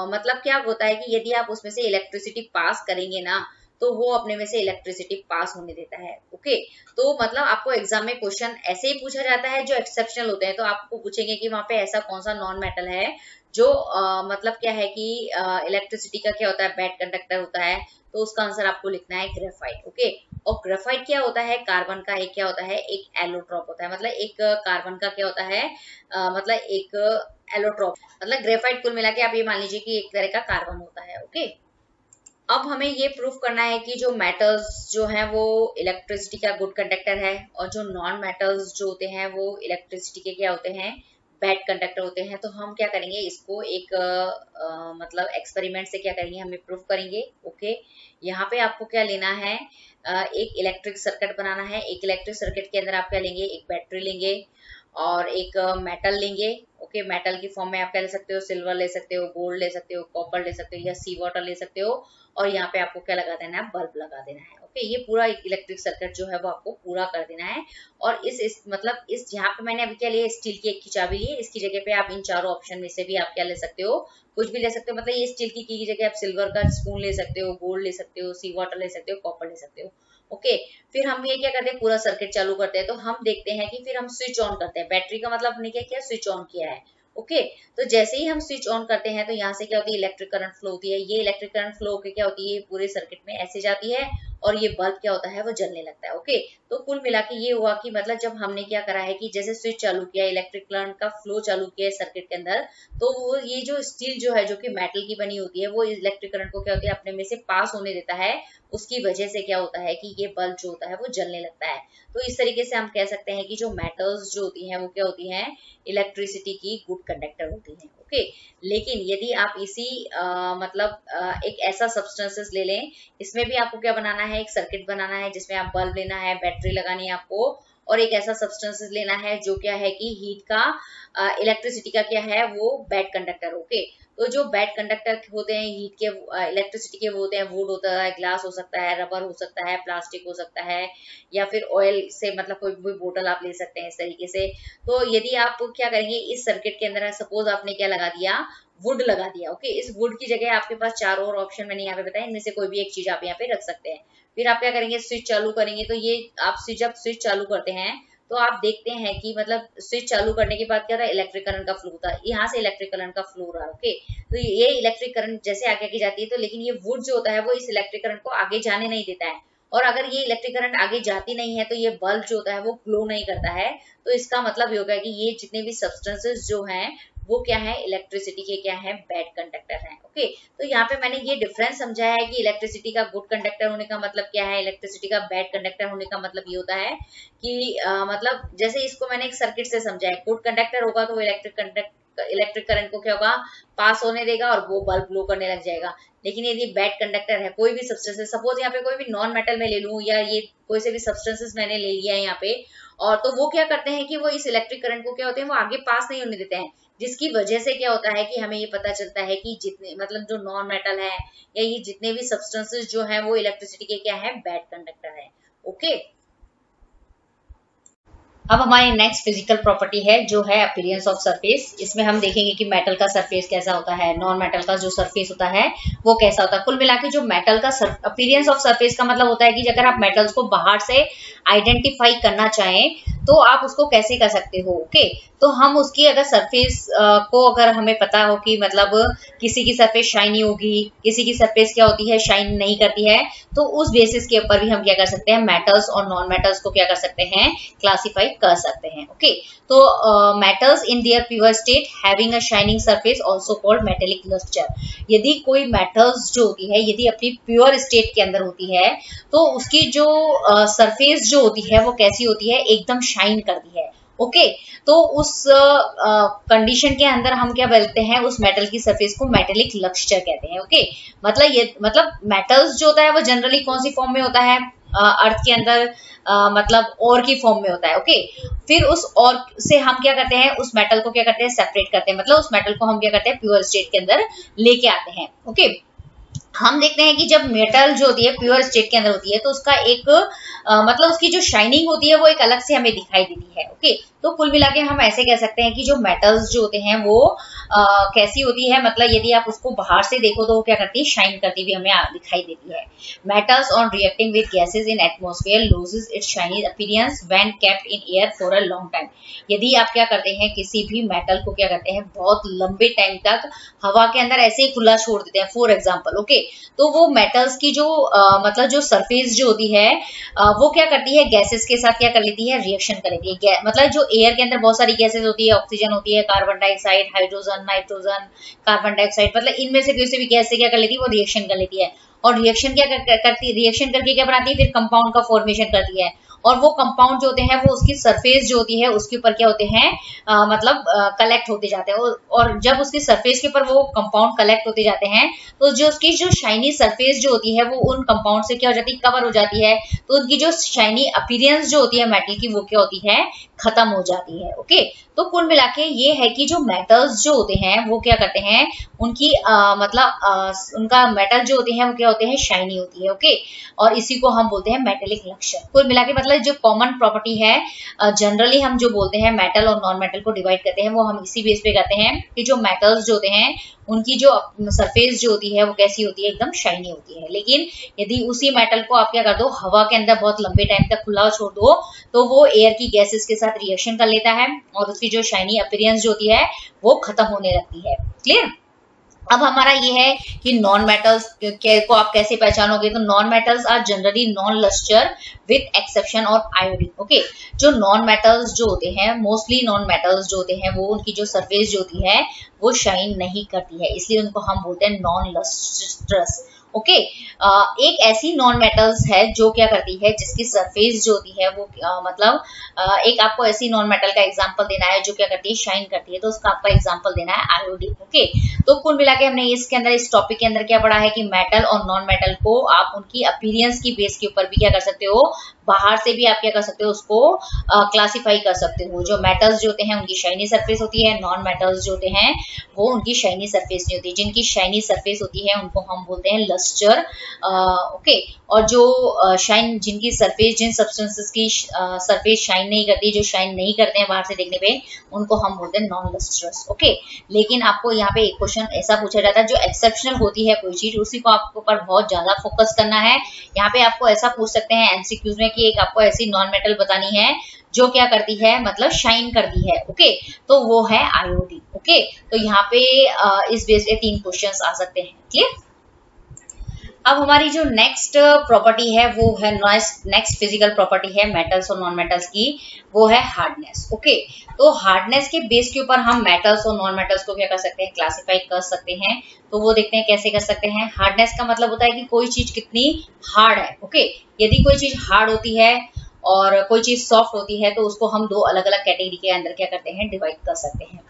मतलब क्या होता है कि यदि आप उसमें से इलेक्ट्रिसिटी पास करेंगे ना, तो वो अपने में से इलेक्ट्रिसिटी पास होने देता है। ओके, तो मतलब आपको एग्जाम में क्वेश्चन ऐसे ही पूछा जाता है जो एक्सेप्शनल होते हैं, तो आपको पूछेंगे कि वहां पे ऐसा कौन सा नॉन मेटल है जो मतलब क्या है कि इलेक्ट्रिसिटी का क्या होता है, बैड कंडक्टर होता है, तो उसका आंसर आपको लिखना है ग्रेफाइट। ओके, और ग्रेफाइट क्या होता है, कार्बन का एक क्या होता है, एक एलोट्रॉप होता है, मतलब एक कार्बन का क्या होता है, मतलब एक एलोट्रॉप, मतलब ग्रेफाइट कुल मिला के आप ये मान लीजिए कि एक तरह का कार्बन होता है। ओके, अब हमें ये प्रूफ करना है कि जो मेटल्स जो हैं वो इलेक्ट्रिसिटी का गुड कंडक्टर है, और जो नॉन मेटल्स जो होते हैं वो इलेक्ट्रिसिटी के क्या होते हैं, बैड कंडक्टर होते हैं। तो हम क्या करेंगे, इसको एक मतलब एक्सपेरिमेंट से क्या करेंगे, हमें प्रूफ करेंगे। ओके, यहाँ पे आपको क्या लेना है, एक इलेक्ट्रिक सर्किट बनाना है। एक इलेक्ट्रिक सर्किट के अंदर आप क्या लेंगे, एक बैटरी लेंगे और एक मेटल लेंगे। ओके, मेटल की फॉर्म में आप क्या ले सकते हो, सिल्वर ले सकते हो, गोल्ड ले सकते हो, कॉपर ले सकते हो, या सी वाटर ले सकते हो, और यहाँ पे आपको क्या लगा देना है, बल्ब लगा देना है। ओके, ये पूरा एक इलेक्ट्रिक सर्किट जो है वो आपको पूरा कर देना है। और इस मतलब इस यहाँ पे मैंने अभी क्या लिया, स्टील की एक की चाबी ली है, इसकी जगह पे आप इन चारों ऑप्शन में से भी आप क्या ले सकते हो, कुछ भी ले सकते हो। मतलब ये स्टील की जगह आप सिल्वर का स्पून ले सकते हो, गोल्ड ले सकते हो, सी वाटर ले सकते हो, कॉपर ले सकते हो। ओके, फिर हम ये क्या करते हैं, पूरा सर्किट चालू करते हैं। तो हम देखते हैं कि फिर हम स्विच ऑन करते हैं, बैटरी का मतलब हमने क्या किया, स्विच ऑन किया है। ओके, तो जैसे ही हम स्विच ऑन करते हैं तो यहाँ से क्या होती है, इलेक्ट्रिक करंट फ्लो होती है। ये इलेक्ट्रिक करंट फ्लो होकर क्या होती है, पूरे सर्किट में ऐसे जाती है, और ये बल्ब क्या होता है, वो जलने लगता है। ओके, तो कुल मिला के ये हुआ कि मतलब जब हमने क्या करा है कि जैसे स्विच चालू किया, इलेक्ट्रिक करंट का फ्लो चालू किया है सर्किट के अंदर, तो वो ये जो स्टील जो है, जो कि मेटल की बनी होती है, वो इलेक्ट्रिक करंट को क्या होती है, अपने में से पास होने देता है। उसकी वजह से क्या होता है कि ये बल्ब जो होता है वो जलने लगता है। तो इस तरीके से हम कह सकते हैं कि जो मेटल्स जो होती हैं वो क्या होती हैं, इलेक्ट्रिसिटी की गुड कंडक्टर होती हैं। ओके, लेकिन यदि आप इसी मतलब एक ऐसा सब्सटेंसेस ले लें, इसमें भी आपको क्या बनाना है, एक सर्किट बनाना है जिसमें आप बल्ब लेना है, बैटरी लगानी है आपको, और एक ऐसा सब्सटेंसेस लेना है जो क्या है कि हीट का इलेक्ट्रिसिटी का क्या है, वो बैड कंडक्टर। ओके, तो जो बैड कंडक्टर होते हैं हीट के, इलेक्ट्रिसिटी के, वो होते हैं वुड होता है, ग्लास हो सकता है, रबर हो सकता है, प्लास्टिक हो सकता है, या फिर ऑयल से मतलब कोई भी बोतल आप ले सकते हैं इस तरीके से। तो यदि आप क्या करेंगे, इस सर्किट के अंदर सपोज आपने क्या लगा दिया, वुड लगा दिया। ओके, इस वुड की जगह आपके पास चार और ऑप्शन मैंने यहाँ पे बताया, इनमें से कोई भी एक चीज आप यहाँ पे रख सकते हैं। फिर आप क्या करेंगे, स्विच चालू करेंगे। तो ये आप जब स्विच चालू करते हैं तो आप देखते हैं कि मतलब स्विच चालू करने के बाद क्या होता है, इलेक्ट्रिक करंट का फ्लो होता है, यहाँ से इलेक्ट्रिक करंट का फ्लो हो रहा है। ओके, तो ये इलेक्ट्रिक करंट जैसे आगे आगे जाती है, तो लेकिन ये वुड जो होता है वो इस इलेक्ट्रिक करंट को आगे जाने नहीं देता है, और अगर ये इलेक्ट्रिक करंट आगे जाती नहीं है तो ये बल्ब जो होता है वो ग्लो नहीं करता है। तो इसका मतलब ये होगा कि ये जितने भी सब्सटेंसेस जो हैं वो क्या है, इलेक्ट्रिसिटी के क्या है, बैड कंडक्टर है। ओके, तो यहाँ पे मैंने ये डिफरेंस समझाया है कि इलेक्ट्रिसिटी का गुड कंडक्टर होने का मतलब क्या है, इलेक्ट्रिसिटी का बैड कंडक्टर होने का मतलब ये होता है कि मतलब जैसे इसको मैंने एक सर्किट से समझाया, गुड कंडक्टर होगा तो वो इलेक्ट्रिक करंट को क्या होगा, पास होने देगा और वो बल्ब ग्लो करने लग जाएगा। लेकिन यदि बैड कंडक्टर है, कोई भी सब्सटेंस, सपोज यहाँ पे कोई भी नॉन मेटल में ले लूं या ये कोई से भी सब्सटेंसेस मैंने ले लिया है यहाँ पे, और तो वो क्या करते हैं कि वो इस इलेक्ट्रिक करंट को क्या होते हैं, वो आगे पास नहीं होने देते हैं, जिसकी वजह से क्या होता है कि हमें ये पता चलता है कि जितने मतलब जो नॉन मेटल है या ये जितने भी सब्सटेंसेस जो है वो इलेक्ट्रिसिटी के क्या है, बैड कंडक्टर है। ओके, अब हमारी नेक्स्ट फिजिकल प्रॉपर्टी है जो है अपीयरेंस ऑफ सरफेस। इसमें हम देखेंगे कि मेटल का सरफेस कैसा होता है, नॉन मेटल का जो सरफेस होता है वो कैसा होता है। कुल मिला के जो मेटल का अपीयरेंस ऑफ सरफेस का मतलब होता है कि अगर आप मेटल्स को बाहर से आइडेंटिफाई करना चाहें तो आप उसको कैसे कर सकते हो। ओके, तो हम उसकी अगर सरफेस को अगर हमें पता हो कि मतलब किसी की सरफेस शाइनी होगी, किसी की सरफेस क्या होती है, शाइन नहीं करती है, तो उस बेसिस के ऊपर भी हम क्या कर सकते हैं, मेटल्स और नॉन मेटल्स को क्या कर सकते हैं, क्लासिफाई कर सकते हैं। ओके, तो metals in their pure state having a shining surface also called metallic lustre. यदि कोई मेटल्स जो होती है यदि अपनी प्योर स्टेट के अंदर होती है तो उसकी जो सरफेस जो होती है वो कैसी होती है, एकदम शाइन करती है। ओके, तो उस कंडीशन के अंदर हम क्या बोलते हैं, उस मेटल की सरफेस को मेटेलिक लक्सचर कहते हैं। ओके, मतलब मेटल्स जो होता है वो जनरली कौन सी फॉर्म में होता है, अर्थ के अंदर मतलब और की फॉर्म में होता है। ओके, फिर उस और से हम क्या करते हैं, उस मेटल को क्या करते हैं, सेपरेट करते हैं, मतलब उस मेटल को हम क्या करते हैं, प्योर स्टेट के अंदर लेके आते हैं। ओके, हम देखते हैं कि जब मेटल जो होती है प्योर स्टेट के अंदर होती है तो उसका एक मतलब उसकी जो शाइनिंग होती है वो एक अलग से हमें दिखाई देती है। ओके, तो कुल मिला के हम ऐसे कह सकते हैं कि जो मेटल्स जो होते हैं वो कैसी होती है, मतलब यदि आप उसको बाहर से देखो तो वो क्या करती है, शाइन करती हुई हमें दिखाई देती है। Metals on reacting with gases in atmosphere loses it's shiny appearance when kept in air for a long time. यदि आप क्या करते हैं, किसी भी मेटल को क्या करते हैं, बहुत लंबे टाइम तक हवा के अंदर ऐसे ही खुला छोड़ देते हैं फॉर एग्जाम्पल। ओके, तो वो मेटल्स की जो मतलब जो सरफेस जो होती है वो क्या करती है, गैसेस के साथ क्या कर लेती है, रिएक्शन कर लेती है। मतलब जो एयर के अंदर बहुत सारी गैसेस होती है, ऑक्सीजन होती है, carbon dioxide, hydrogen, nitrogen, carbon dioxide, मतलब इनमें से किसी भी गैस से क्या कर लेती है, वो रिएक्शन कर लेती है। और रिएक्शन क्या करती है, रिएक्शन करके क्या बनाती है, फिर कंपाउंड का फॉर्मेशन करती है। और वो कंपाउंड जो होते हैं वो उसकी सरफेस जो होती है उसके ऊपर क्या होते हैं, मतलब कलेक्ट होते जाते हैं। और जब उसकी सरफेस के ऊपर वो कंपाउंड कलेक्ट होते जाते हैं तो जो उसकी जो शाइनी सरफेस जो होती है वो उन कंपाउंड से क्या हो जाती है, कवर हो जाती है। तो उनकी जो शाइनी अपीयरेंस जो होती है मेटल की वो क्या होती है, खत्म हो जाती है। ओके, तो कुल मिला के ये है कि जो मेटल्स जो होते हैं वो क्या करते हैं, उनकी मतलब उनका मेटल जो होते हैं वो क्या होते हैं, शाइनी होती है। ओके, और इसी को हम बोलते हैं मेटेलिक लक्ष्य। कुल मिला के मतलब जो कॉमन प्रॉपर्टी है, जनरली हम जो बोलते हैं मेटल और नॉन मेटल को डिवाइड करते हैं वो हम इसी बेस पे करते हैं कि जो मेटल्स जो होते हैं उनकी जो सरफेस जो होती है वो कैसी होती है, एकदम शाइनी होती है। लेकिन यदि उसी मेटल को आप क्या कर दो, हवा के अंदर बहुत लंबे टाइम तक खुला छोड़ दो तो वो एयर की गैसेस के साथ रिएक्शन कर लेता है और उसकी जो शाइनी अपीयरेंस जो होती है वो खत्म होने लगती है। क्लियर? अब हमारा ये है कि नॉन मेटल्स को आप कैसे पहचानोगे, तो non metals are generally non luster with exception of iodine. Okay, जो नॉन मेटल्स जो होते हैं, मोस्टली नॉन मेटल्स जो होते हैं वो उनकी जो सरफेस जो होती है वो शाइन नहीं करती है, इसलिए उनको हम बोलते हैं नॉन लस्ट्रस। ओके, एक ऐसी नॉन मेटल्स है जो क्या करती है, जिसकी सरफेस जो होती है वो मतलब एक आपको ऐसी नॉन मेटल का एग्जांपल देना है जो क्या करती है, शाइन करती है, तो उसका आपका एग्जांपल देना है आयोडीन। ओके, तो कुल मिला के हमने इसके अंदर इस टॉपिक के अंदर क्या पढ़ा है कि मेटल और नॉन मेटल को आप उनकी अपीयरेंस की बेस के ऊपर भी क्या कर सकते हो, बाहर से भी आप क्या कर सकते हो, उसको क्लासिफाई कर सकते हो। जो मेटल्स जो होते हैं उनकी शाइनी सरफेस होती है, नॉन मेटल्स जो होते हैं वो उनकी शाइनी सरफेस नहीं होती। जिनकी शाइनी सरफेस होती है उनको हम बोलते हैं लस्टर। ओके, और जो जिनकी सरफेस, जिन सब्सटेंसेस की सरफेस शाइन नहीं करती, जो शाइन नहीं करते हैं बाहर से देखने पे, उनको हम बोलते हैं नॉन लस्टरस। ओके, लेकिन आपको यहाँ पे एक क्वेश्चन ऐसा पूछा जाता है, जो एक्सेप्शनल होती है कोई चीज, उसी को आपको ऊपर बहुत ज्यादा फोकस करना है। यहाँ पे आपको ऐसा पूछ सकते हैं एमसीक्यूज में कि एक आपको ऐसी नॉन मेटल बतानी है जो क्या करती है, मतलब शाइन करती है। ओके, तो वो है आयोडीन। ओके, तो यहाँ पे इस बेस पे 3 क्वेश्चंस आ सकते हैं। क्लियर? अब हमारी जो नेक्स्ट प्रॉपर्टी है वो है नेक्स्ट फिजिकल प्रॉपर्टी है मेटल्स और नॉन मेटल्स की, वो है हार्डनेस। ओके, तो हार्डनेस के बेस के ऊपर हम मेटल्स और नॉन मेटल्स को क्या कर सकते हैं, क्लासिफाई कर सकते हैं। तो वो देखते हैं कैसे कर सकते हैं। हार्डनेस का मतलब होता है कि कोई चीज कितनी हार्ड है। ओके, यदि कोई चीज हार्ड होती है और कोई चीज सॉफ्ट होती है तो उसको हम दो अलग अलग कैटेगरी के अंदर क्या करते हैं, डिवाइड कर सकते हैं।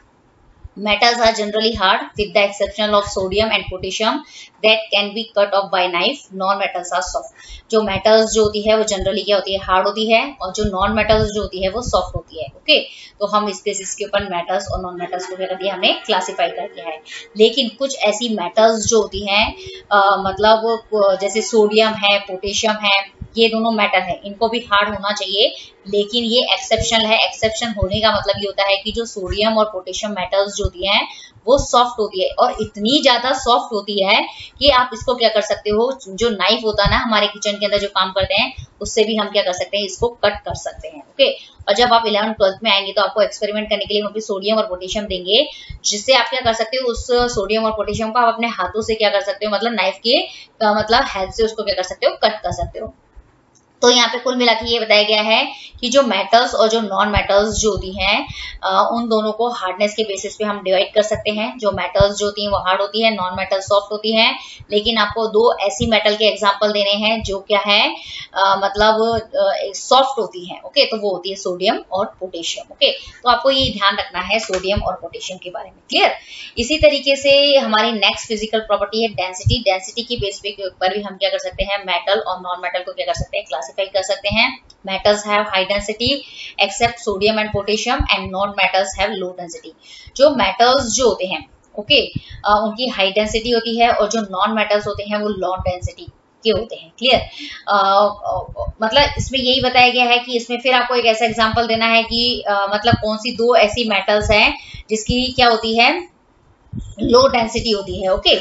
Metals are generally hard with the exception of sodium and potassium that can be cut off by knife. Non-metals are soft. जो metals जो होती है वो generally क्या होती है, hard होती है, और जो non-metals जो होती है वो soft होती है। ओके, तो हम इस बेसिस के ऊपर metals और non-metals को क्या कर दिया, हमने क्लासीफाई कर दिया है। लेकिन कुछ ऐसी metals जो होती हैं मतलब जैसे सोडियम है, पोटेशियम है, ये दोनों मेटल है, इनको भी हार्ड होना चाहिए, लेकिन ये एक्सेप्शन है। एक्सेप्शन होने का मतलब ये होता है कि जो सोडियम और पोटेशियम मेटल्स जो होती हैं वो सॉफ्ट होती है, और इतनी ज्यादा सॉफ्ट होती है कि आप इसको क्या कर सकते हो, जो नाइफ होता है ना हमारे किचन के अंदर जो काम करते हैं, उससे भी हम क्या कर सकते हैं, इसको कट कर सकते हैं। ओके, और जब आप 11th 12th में आएंगे तो आपको एक्सपेरिमेंट करने के लिए वहाँ पे सोडियम और पोटेशियम देंगे, जिससे आप क्या कर सकते हो, उस सोडियम और पोटेशियम को आप अपने हाथों से क्या कर सकते हो, मतलब नाइफ के मतलब हेल्प से उसको क्या कर सकते हो, कट कर सकते हो। तो यहाँ पे कुल मिला के ये बताया गया है कि जो मेटल्स और जो नॉन मेटल्स जो होती हैं उन दोनों को हार्डनेस के बेसिस पे हम डिवाइड कर सकते हैं। जो मेटल्स जो होती हैं वो हार्ड होती है, नॉन मेटल सॉफ्ट होती हैं। लेकिन आपको दो ऐसी मेटल के एग्जांपल देने हैं जो क्या है मतलब सॉफ्ट होती हैं। ओके, तो वो होती है सोडियम और पोटेशियम। ओके, तो आपको ये ध्यान रखना है सोडियम और पोटेशियम के बारे में। क्लियर? इसी तरीके से हमारी नेक्स्ट फिजिकल प्रॉपर्टी है डेंसिटी। डेंसिटी की बेस पे ऊपर भी हम क्या कर सकते हैं, मेटल और नॉन मेटल को क्या कर सकते हैं, क्लासिफाई कर सकते हैं। Metals have high density except sodium and potassium and non metals have low density. जो मेटल्स जो होते हैं ओके उनकी हाई डेंसिटी होती है, और जो नॉन मेटल्स होते हैं वो लो डेंसिटी के होते हैं। क्लियर? मतलब इसमें यही बताया गया है कि इसमें फिर आपको एक ऐसा एग्जांपल देना है कि मतलब कौन सी दो ऐसी मेटल्स हैं जिसकी क्या होती है, लो डेंसिटी होती है। ओके,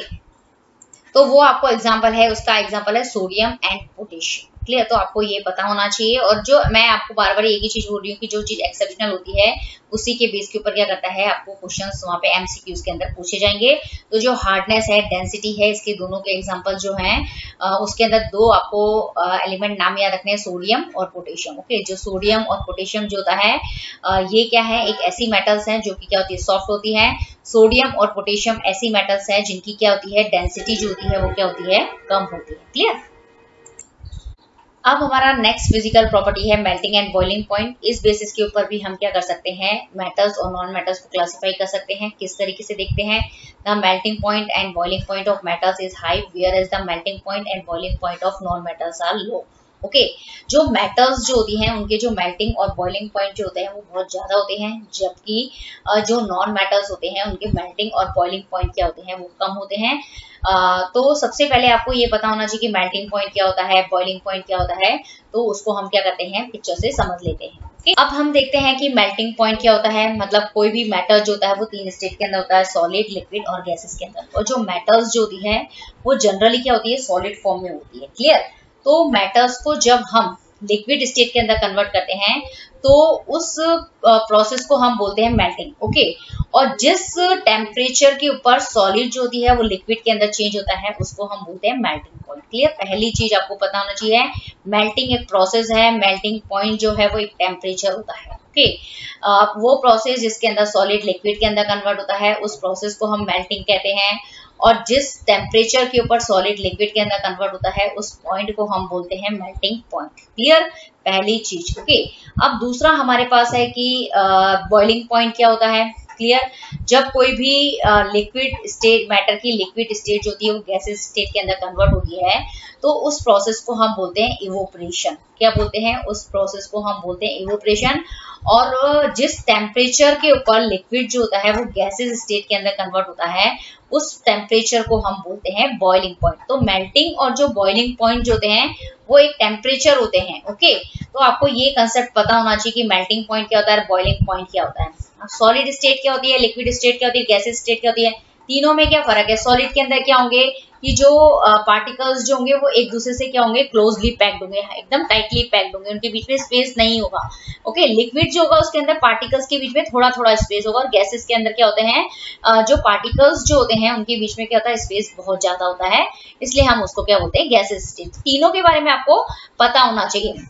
तो वो आपको एग्जांपल है, उसका एग्जांपल है सोडियम एंड पोटेशियम। क्लियर? तो आपको ये पता होना चाहिए। और जो मैं आपको बार बार एक ही चीज बोल रही हूँ कि जो चीज एक्सेप्शनल होती है उसी के बेस के ऊपर क्या करता है, आपको क्वेश्चंस वहां पे एमसीक्यूज के अंदर पूछे जाएंगे। तो जो हार्डनेस है, डेंसिटी है, इसके दोनों के एग्जांपल जो हैं उसके अंदर दो आपको एलिमेंट नाम याद रखने हैं, सोडियम और पोटेशियम। ओके, जो सोडियम और पोटेशियम जो होता है ये क्या है, एक ऐसी मेटल्स हैं जो कि क्या होती है, सॉफ्ट होती है। सोडियम और पोटेशियम ऐसी मेटल्स हैं जिनकी क्या होती है, डेंसिटी जो होती है वो क्या होती है, कम होती है। क्लियर? अब हमारा नेक्स्ट फिजिकल प्रॉपर्टी है मेल्टिंग एंड बॉइलिंग पॉइंट। इस बेसिस के ऊपर भी हम क्या कर सकते हैं, मेटल्स और नॉन मेटल्स को क्लासिफाई कर सकते हैं। किस तरीके से देखते हैं, the melting point and boiling point of metals is high whereas the melting point and boiling point of non metals are low. Okay, जो मेटल्स जो होती हैं उनके जो मेल्टिंग और बॉइलिंग पॉइंट जो होते हैं वो बहुत ज्यादा होते हैं, जबकि जो नॉन मेटल्स होते हैं उनके मेल्टिंग और बॉइलिंग पॉइंट क्या होते हैं, वो कम होते हैं। तो सबसे पहले आपको ये पता होना चाहिए कि मेल्टिंग पॉइंट क्या होता है, बॉइलिंग पॉइंट क्या होता है। तो उसको हम क्या करते हैं, पिक्चर से समझ लेते हैं। Okay? अब हम देखते हैं कि मेल्टिंग पॉइंट क्या होता है। मतलब कोई भी मैटर जो होता है वो तीन स्टेट के अंदर होता है, सॉलिड, लिक्विड और गैसेस के अंदर। और जो मेटल्स जो होती है वो जनरली क्या होती है, सॉलिड फॉर्म में होती है। क्लियर? तो मेटल्स को जब हम लिक्विड स्टेट के अंदर कन्वर्ट करते हैं तो उस प्रोसेस को हम बोलते हैं मेल्टिंग। ओके, और जिस टेम्परेचर के ऊपर सॉलिड जो होती है वो लिक्विड के अंदर चेंज होता है उसको हम बोलते हैं मेल्टिंग पॉइंट। क्लियर? पहली चीज आपको पता होना चाहिए, मेल्टिंग एक प्रोसेस है, मेल्टिंग पॉइंट जो है वो एक टेम्परेचर होता है। ओके, वो प्रोसेस जिसके अंदर सॉलिड लिक्विड के अंदर कन्वर्ट होता है उस प्रोसेस को हम मेल्टिंग कहते हैं, और जिस टेम्परेचर के ऊपर सॉलिड लिक्विड के अंदर कन्वर्ट होता है उस पॉइंट को हम बोलते हैं मेल्टिंग पॉइंट। क्लियर? पहली चीज। ओके, अब दूसरा हमारे पास है कि बॉइलिंग पॉइंट क्या होता है। क्लियर? जब कोई भी लिक्विड स्टेट, मैटर की लिक्विड स्टेट जो होती है वो गैसेस स्टेट के अंदर कन्वर्ट होती है तो उस प्रोसेस को हम बोलते हैं इवोपरेशन। क्या बोलते हैं, उस प्रोसेस को हम बोलते हैं इवोपरेशन। और जिस टेम्परेचर के ऊपर लिक्विड जो होता है वो गैसेस स्टेट के अंदर कन्वर्ट होता है उस टेम्परेचर को हम बोलते हैं बॉइलिंग पॉइंट। तो मेल्टिंग और जो बॉइलिंग पॉइंट जो होते हैं वो एक टेम्परेचर होते हैं। ओके, तो आपको ये कंसेप्ट पता होना चाहिए कि मेल्टिंग पॉइंट क्या होता है, बॉइलिंग पॉइंट क्या होता है। सॉलिड स्टेट क्या होती है, लिक्विड स्टेट क्या होती है, गैसेस स्टेट क्या होती है, तीनों में क्या फर्क है। सॉलिड के अंदर क्या होंगे, कि जो पार्टिकल्स जो होंगे वो एक दूसरे से क्या होंगे, क्लोजली पैक्ड होंगे, एकदम टाइटली पैक्ड होंगे, उनके बीच में स्पेस नहीं होगा। ओके, लिक्विड जो होगा उसके अंदर पार्टिकल्स के बीच में थोड़ा थोड़ा स्पेस होगा, और गैसेस के अंदर क्या होते हैं, जो पार्टिकल्स जो होते हैं उनके बीच में क्या होता है, स्पेस बहुत ज्यादा होता है, इसलिए हम उसको क्या बोलते हैं, गैसेस स्टेट। तीनों के बारे में आपको पता होना चाहिए।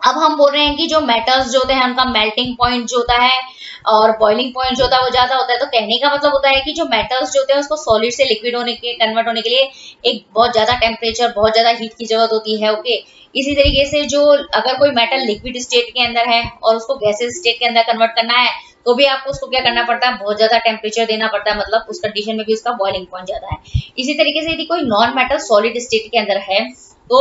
अब हम बोल रहे हैं कि जो मेटल्स जो होते हैं उनका मेल्टिंग पॉइंट जो होता है और बॉइलिंग पॉइंट जो होता है वो ज्यादा होता है। तो कहने का मतलब होता है कि जो मेटल्स जो होते हैं उसको सॉलिड से लिक्विड होने के कन्वर्ट होने के लिए एक बहुत ज्यादा टेम्परेचर, बहुत ज्यादा हीट की जरूरत होती है। ओके, इसी तरीके से जो अगर कोई मेटल लिक्विड स्टेट के अंदर है और उसको गैसेस स्टेट के अंदर कन्वर्ट करना है तो भी आपको उसको क्या करना पड़ता है, बहुत ज्यादा टेम्परेचर देना पड़ता है, मतलब उस कंडीशन में भी उसका बॉइलिंग पॉइंट ज्यादा है। इसी तरीके से यदि कोई नॉन मेटल सॉलिड स्टेट के अंदर है तो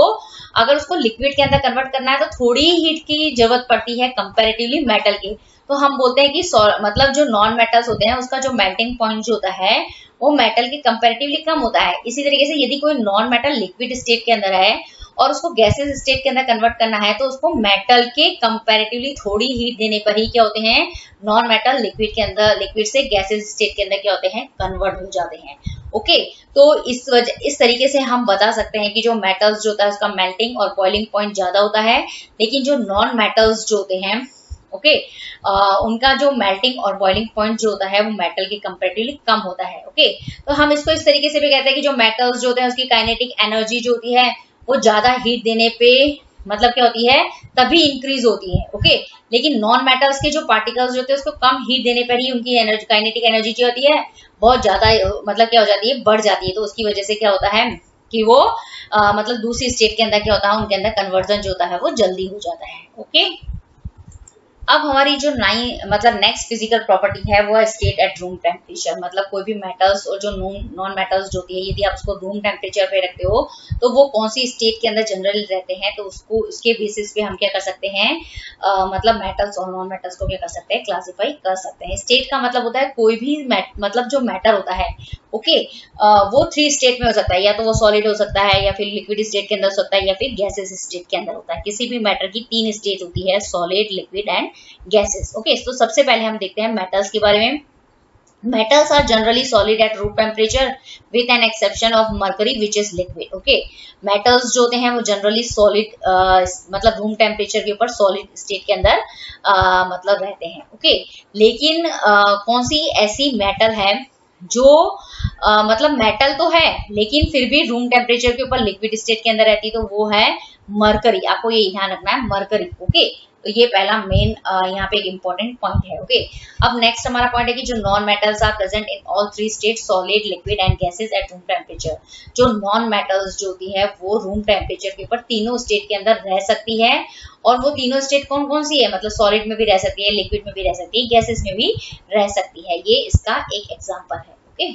अगर उसको लिक्विड के अंदर कन्वर्ट करना है तो थोड़ी हीट की जरूरत पड़ती है कंपैरेटिवली मेटल के। तो हम बोलते हैं कि मतलब जो नॉन मेटल्स होते हैं उसका जो मेल्टिंग पॉइंट जो होता है वो मेटल के कंपैरेटिवली कम होता है। इसी तरीके से यदि कोई नॉन मेटल लिक्विड स्टेट के अंदर है और उसको गैसेस स्टेट के अंदर कन्वर्ट करना है तो उसको मेटल के कंपैरेटिवली थोड़ी हीट देने पर ही क्या होते हैं, नॉन मेटल लिक्विड के अंदर, लिक्विड से गैसेस स्टेट के अंदर क्या होते हैं, कन्वर्ट हो जाते हैं। ओके, तो इस तरीके से हम बता सकते हैं कि जो मेटल्स जो होता है उसका मेल्टिंग और बॉइलिंग पॉइंट ज्यादा होता है, लेकिन जो नॉन मेटल्स जो होते हैं ओके उनका जो मेल्टिंग और बॉइलिंग पॉइंट जो होता है वो मेटल के कंपैरेटिवली कम होता है। ओके, तो हम इसको इस तरीके से भी कहते हैं कि जो मेटल्स जो होते हैं उसकी काइनेटिक एनर्जी जो होती है वो ज्यादा हीट देने पे मतलब क्या होती है, तभी इंक्रीज होती है। ओके, लेकिन नॉन मेटल्स के जो पार्टिकल्स होते हैं उसको कम हीट देने पर ही उनकी एनर्जी, काइनेटिक एनर्जी जो होती है बहुत ज्यादा मतलब क्या हो जाती है, बढ़ जाती है। तो उसकी वजह से क्या होता है कि वो मतलब दूसरी स्टेट के अंदर क्या होता है, उनके अंदर कन्वर्जन जो होता है वो जल्दी हो जाता है। ओके, अब हमारी जो मतलब नेक्स्ट फिजिकल प्रॉपर्टी है वो है स्टेट एट रूम टेम्परेचर। मतलब कोई भी मेटल्स और जो नॉन मेटल्स जो होती है यदि आप उसको रूम टेम्परेचर पे रखते हो तो वो कौन सी स्टेट के अंदर जनरली रहते हैं, तो उसको उसके बेसिस पे हम क्या कर सकते हैं, मतलब मेटल्स और नॉन मेटल्स को क्या कर सकते हैं, क्लासिफाई कर सकते हैं। स्टेट का मतलब होता है कोई भी मतलब जो मैटर होता है ओके वो 3 स्टेट में हो सकता है, या तो वो सॉलिड हो सकता है या फिर लिक्विड स्टेट के अंदर हो सकता है या फिर गैसेस स्टेट के अंदर होता है। किसी भी मैटर की 3 स्टेट होती है, solid, liquid and gases. Okay, तो सबसे पहले हम देखते हैं मेटल्स के बारे में। Metals are generally solid at room temperature with an exception of mercury which is liquid. Okay, metals जो होते हैं वो generally solid मतलब रूम टेम्परेचर के ऊपर सॉलिड स्टेट के अंदर मतलब रहते हैं। ओके, लेकिन कौन सी ऐसी मेटल है जो मतलब मेटल तो है लेकिन फिर भी रूम टेम्परेचर के ऊपर लिक्विड स्टेट के अंदर रहती है, तो वो है मरकरी। आपको ये ध्यान रखना है, मरकरी। ओके, तो ये पहला मेन यहाँ पे एक इंपॉर्टेंट पॉइंट है। ओके, अब नेक्स्ट हमारा पॉइंट है कि जो non metals are present in all 3 state, solid, liquid and gases at room temperature. जो नॉन मेटल्स जो होती है वो रूम टेम्परेचर के ऊपर तीनों स्टेट के अंदर रह सकती है। और वो तीनों स्टेट कौन कौन सी है, मतलब सॉलिड में भी रह सकती है, लिक्विड में भी रह सकती है, गैसेस में भी रह सकती है। ये इसका एक एग्जाम्पल है। ओके,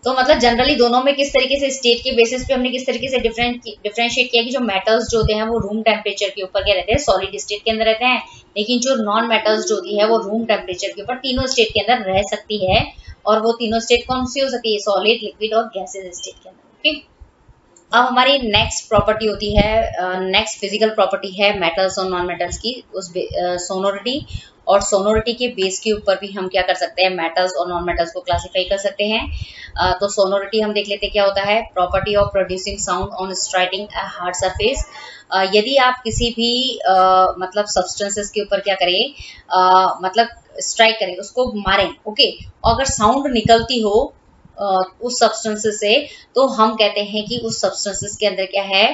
तो मतलब जनरली दोनों में किस तरीके से स्टेट के बेसिस पे हमने किस तरीके से डिफरेंशिएट किया कि जो मेटल्स जो होते हैं वो रूम टेम्परेचर के ऊपर क्या रहते हैं, सॉलिड स्टेट के अंदर रहते हैं, लेकिन जो नॉन मेटल्स जो होती है वो रूम टेम्परेचर के ऊपर तीनों स्टेट के अंदर रह सकती है। और वो तीनों स्टेट कौन सी हो सकती है, सॉलिड, लिक्विड और गैसेस स्टेट के अंदर। ओके, अब हमारी नेक्स्ट प्रॉपर्टी होती है, नेक्स्ट फिजिकल प्रॉपर्टी है मेटल्स और नॉन मेटल्स की, उस सोनोरिटी। और सोनोरिटी के बेस के ऊपर भी हम क्या कर सकते हैं, मेटल्स और नॉन मेटल्स को क्लासिफाई कर सकते हैं। तो सोनोरिटी हम देख लेते हैं क्या होता है, property of producing sound on striking a hard surface. यदि आप किसी भी मतलब सब्सटेंसेस के ऊपर क्या करें, मतलब स्ट्राइक करें, उसको मारें, ओके, अगर साउंड निकलती हो उस सब्सटेंसेस से, तो हम कहते हैं कि उस सब्सटेंसेस के अंदर क्या है,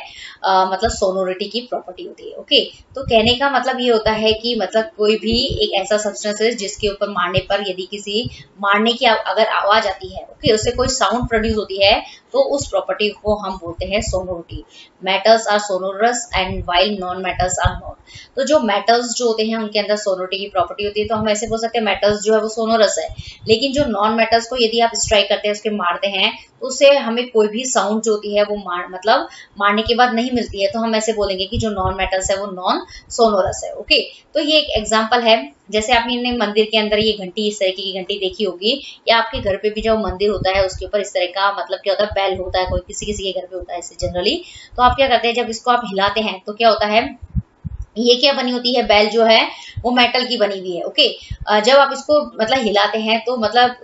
मतलब सोनोरिटी की प्रॉपर्टी होती है। ओके, तो कहने का मतलब ये होता है कि मतलब कोई भी एक ऐसा सब्सटेंस है जिसके ऊपर मारने पर यदि किसी मारने की अगर आवाज आती है, ओके, उससे कोई साउंड प्रोड्यूस होती है, तो उस प्रॉपर्टी को हम बोलते हैं sonority. Metals are sonorous and while non metals are not. तो जो मेटल्स जो होते हैं उनके अंदर सोनोरिटी की प्रॉपर्टी होती है, तो हम ऐसे बोल सकते हैं मेटल्स जो है वो सोनोरस है, लेकिन जो नॉन मेटल्स को यदि आप स्ट्राइक करते हैं, उसके मारते हैं, तो उससे हमें कोई भी साउंड जो होती है वो मतलब मारने के बाद नहीं मिलती है, तो हम ऐसे बोलेंगे कि जो नॉन मेटल्स है वो नॉन सोनोरस है। ओके, तो ये एक एग्जांपल है। जैसे आपने मंदिर के अंदर ये घंटी, इस तरह की घंटी देखी होगी, या आपके घर पे भी जो मंदिर होता है उसके ऊपर इस तरह का मतलब क्या होता है, बेल होता है, कोई किसी किसी के घर पे होता है ऐसे जनरली। तो आप क्या करते हैं, जब इसको आप हिलाते हैं तो क्या होता है, ये क्या बनी होती है, बेल जो है वो मेटल की बनी हुई है। ओके, जब आप इसको मतलब हिलाते हैं तो मतलब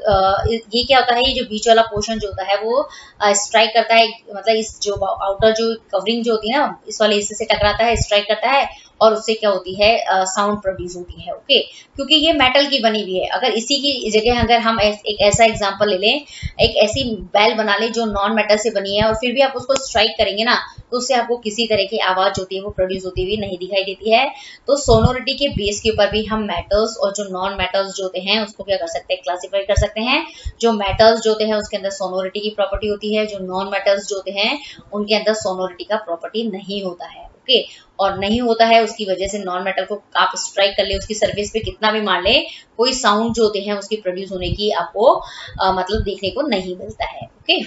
ये क्या होता है, ये जो बीच वाला पोर्शन जो होता है वो स्ट्राइक करता है, मतलब इस जो आउटर जो कवरिंग जो होती है ना, इस वाले हिस्से से टकराता है, स्ट्राइक करता है, और उससे क्या होती है, साउंड प्रोड्यूस होती है। ओके, क्योंकि ये मेटल की बनी हुई है। अगर इसी की जगह अगर हम एक ऐसा एग्जांपल ले लें, एक ऐसी बेल बना लें जो नॉन मेटल से बनी है, और फिर भी आप उसको स्ट्राइक करेंगे ना, तो उससे आपको किसी तरह की आवाज होती है वो प्रोड्यूस होती हुई नहीं दिखाई देती है। तो सोनोरिटी के बेस के ऊपर भी हम मेटल्स और जो नॉन मेटल्स जो होते हैं उसको क्या कर सकते हैं, क्लासिफाई कर सकते हैं। जो मेटल्स जो होते हैं उसके अंदर सोनोरिटी की प्रॉपर्टी होती है, जो नॉन मेटल्स जो होते हैं उनके अंदर सोनोरिटी का प्रॉपर्टी नहीं होता है। ओके, और नहीं होता है उसकी वजह से नॉन मेटल को आप स्ट्राइक कर ले, उसकी सरफेस पे कितना भी मार ले, कोई साउंड जो होते हैं उसकी प्रोड्यूस होने की आपको मतलब देखने को नहीं मिलता है। ओके,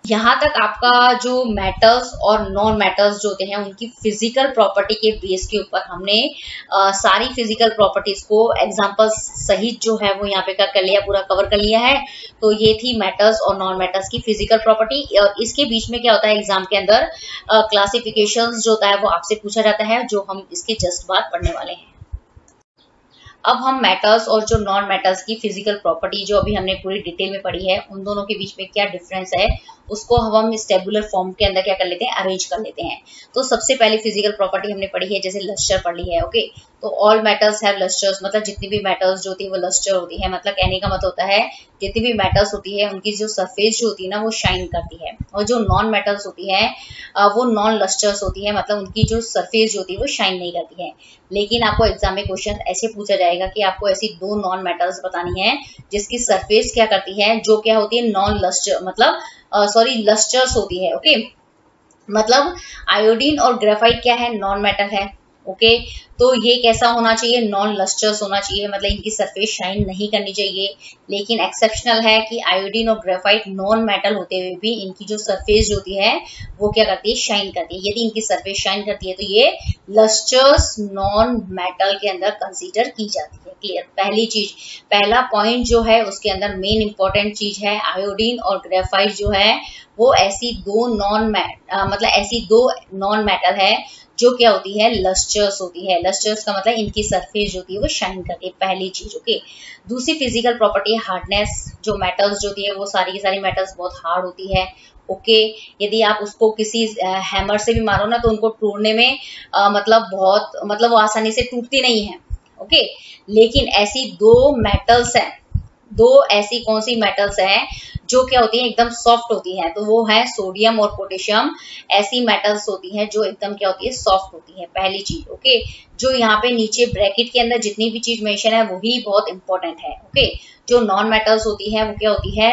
यहाँ तक आपका जो मेटल्स और नॉन मेटल्स जो होते हैं उनकी फिजिकल प्रॉपर्टी के बेस के ऊपर हमने सारी फिजिकल प्रॉपर्टीज को एग्जांपल्स सहित जो है वो यहाँ पे कर लिया, पूरा कवर कर लिया है। तो ये थी मेटल्स और नॉन मेटल्स की फिजिकल प्रॉपर्टी। और इसके बीच में क्या होता है, एग्जाम के अंदर क्लासिफिकेशंस जो होता है वो आपसे पूछा जाता है, जो हम इसके जस्ट बाद पढ़ने वाले हैं। अब हम मेटल्स और जो नॉन मेटल्स की फिजिकल प्रॉपर्टी जो अभी हमने पूरी डिटेल में पढ़ी है, उन दोनों के बीच में क्या डिफरेंस है उसको हम इस टेबुलर फॉर्म के अंदर क्या कर लेते हैं, अरेंज कर लेते हैं। तो सबसे पहले फिजिकल प्रॉपर्टी हमने पढ़ी है, जैसे लस्टर पढ़ ली है। ओके, तो ऑल मेटल्स हैव लस्टर्स, मतलब जितनी भी मेटल्स जो होती है वो लस्टर होती है। मतलब कहने का मतलब होता है जितनी भी मेटल्स होती है उनकी जो सरफेस जो होती है ना वो शाइन करती है, और जो नॉन मेटल्स होती है वो नॉन लस्टर्स होती है, मतलब उनकी जो सरफेस जो होती है वो शाइन नहीं करती है। लेकिन आपको एग्जाम में क्वेश्चन ऐसे पूछा जाएगा कि आपको ऐसी दो नॉन मेटल्स बतानी है जिसकी सरफेस क्या करती है, जो क्या होती है, नॉन लस्टर, मतलब सॉरी लस्टर्स होती है। ओके, मतलब आयोडीन और ग्रेफाइट क्या है, नॉन मेटल है। ओके, तो ये कैसा होना चाहिए, नॉन लस्टर्स होना चाहिए, मतलब इनकी सरफेस शाइन नहीं करनी चाहिए। लेकिन एक्सेप्शनल है कि आयोडीन और ग्रेफाइट नॉन मेटल होते हुए भी इनकी जो सरफेस होती है वो क्या करती है, शाइन करती है। यदि इनकी सरफेस शाइन करती है तो ये लस्टर्स नॉन मेटल के अंदर कंसीडर की जाती है। क्लियर, पहली चीज, पहला पॉइंट जो है उसके अंदर मेन इंपॉर्टेंट चीज है, आयोडीन और ग्रेफाइट जो है वो ऐसी दो मतलब ऐसी दो नॉन मेटल है जो क्या होती है, लस्टर्स होती है। लस्टर्स का मतलब इनकी सरफेस जो होती है वो शाइन करती है, पहली चीज। ओके, दूसरी फिजिकल प्रॉपर्टी है हार्डनेस। जो मेटल्स जो होती है वो सारी की सारी मेटल्स बहुत हार्ड होती है। ओके, यदि आप उसको किसी हैमर से भी मारो ना तो उनको तोड़ने में मतलब बहुत मतलब वो आसानी से टूटती नहीं है। ओके, लेकिन ऐसी दो मेटल्स हैं, दो ऐसी कौन सी मेटल्स हैं जो क्या होती है, एकदम सॉफ्ट होती हैं, तो वो है सोडियम और पोटेशियम। ऐसी मेटल्स होती हैं जो एकदम क्या होती है, सॉफ्ट होती है, पहली चीज। ओके, जो यहाँ पे नीचे ब्रैकेट के अंदर जितनी भी चीज मेंशन है वही बहुत इंपॉर्टेंट है। ओके, जो नॉन मेटल्स होती है वो क्या होती है,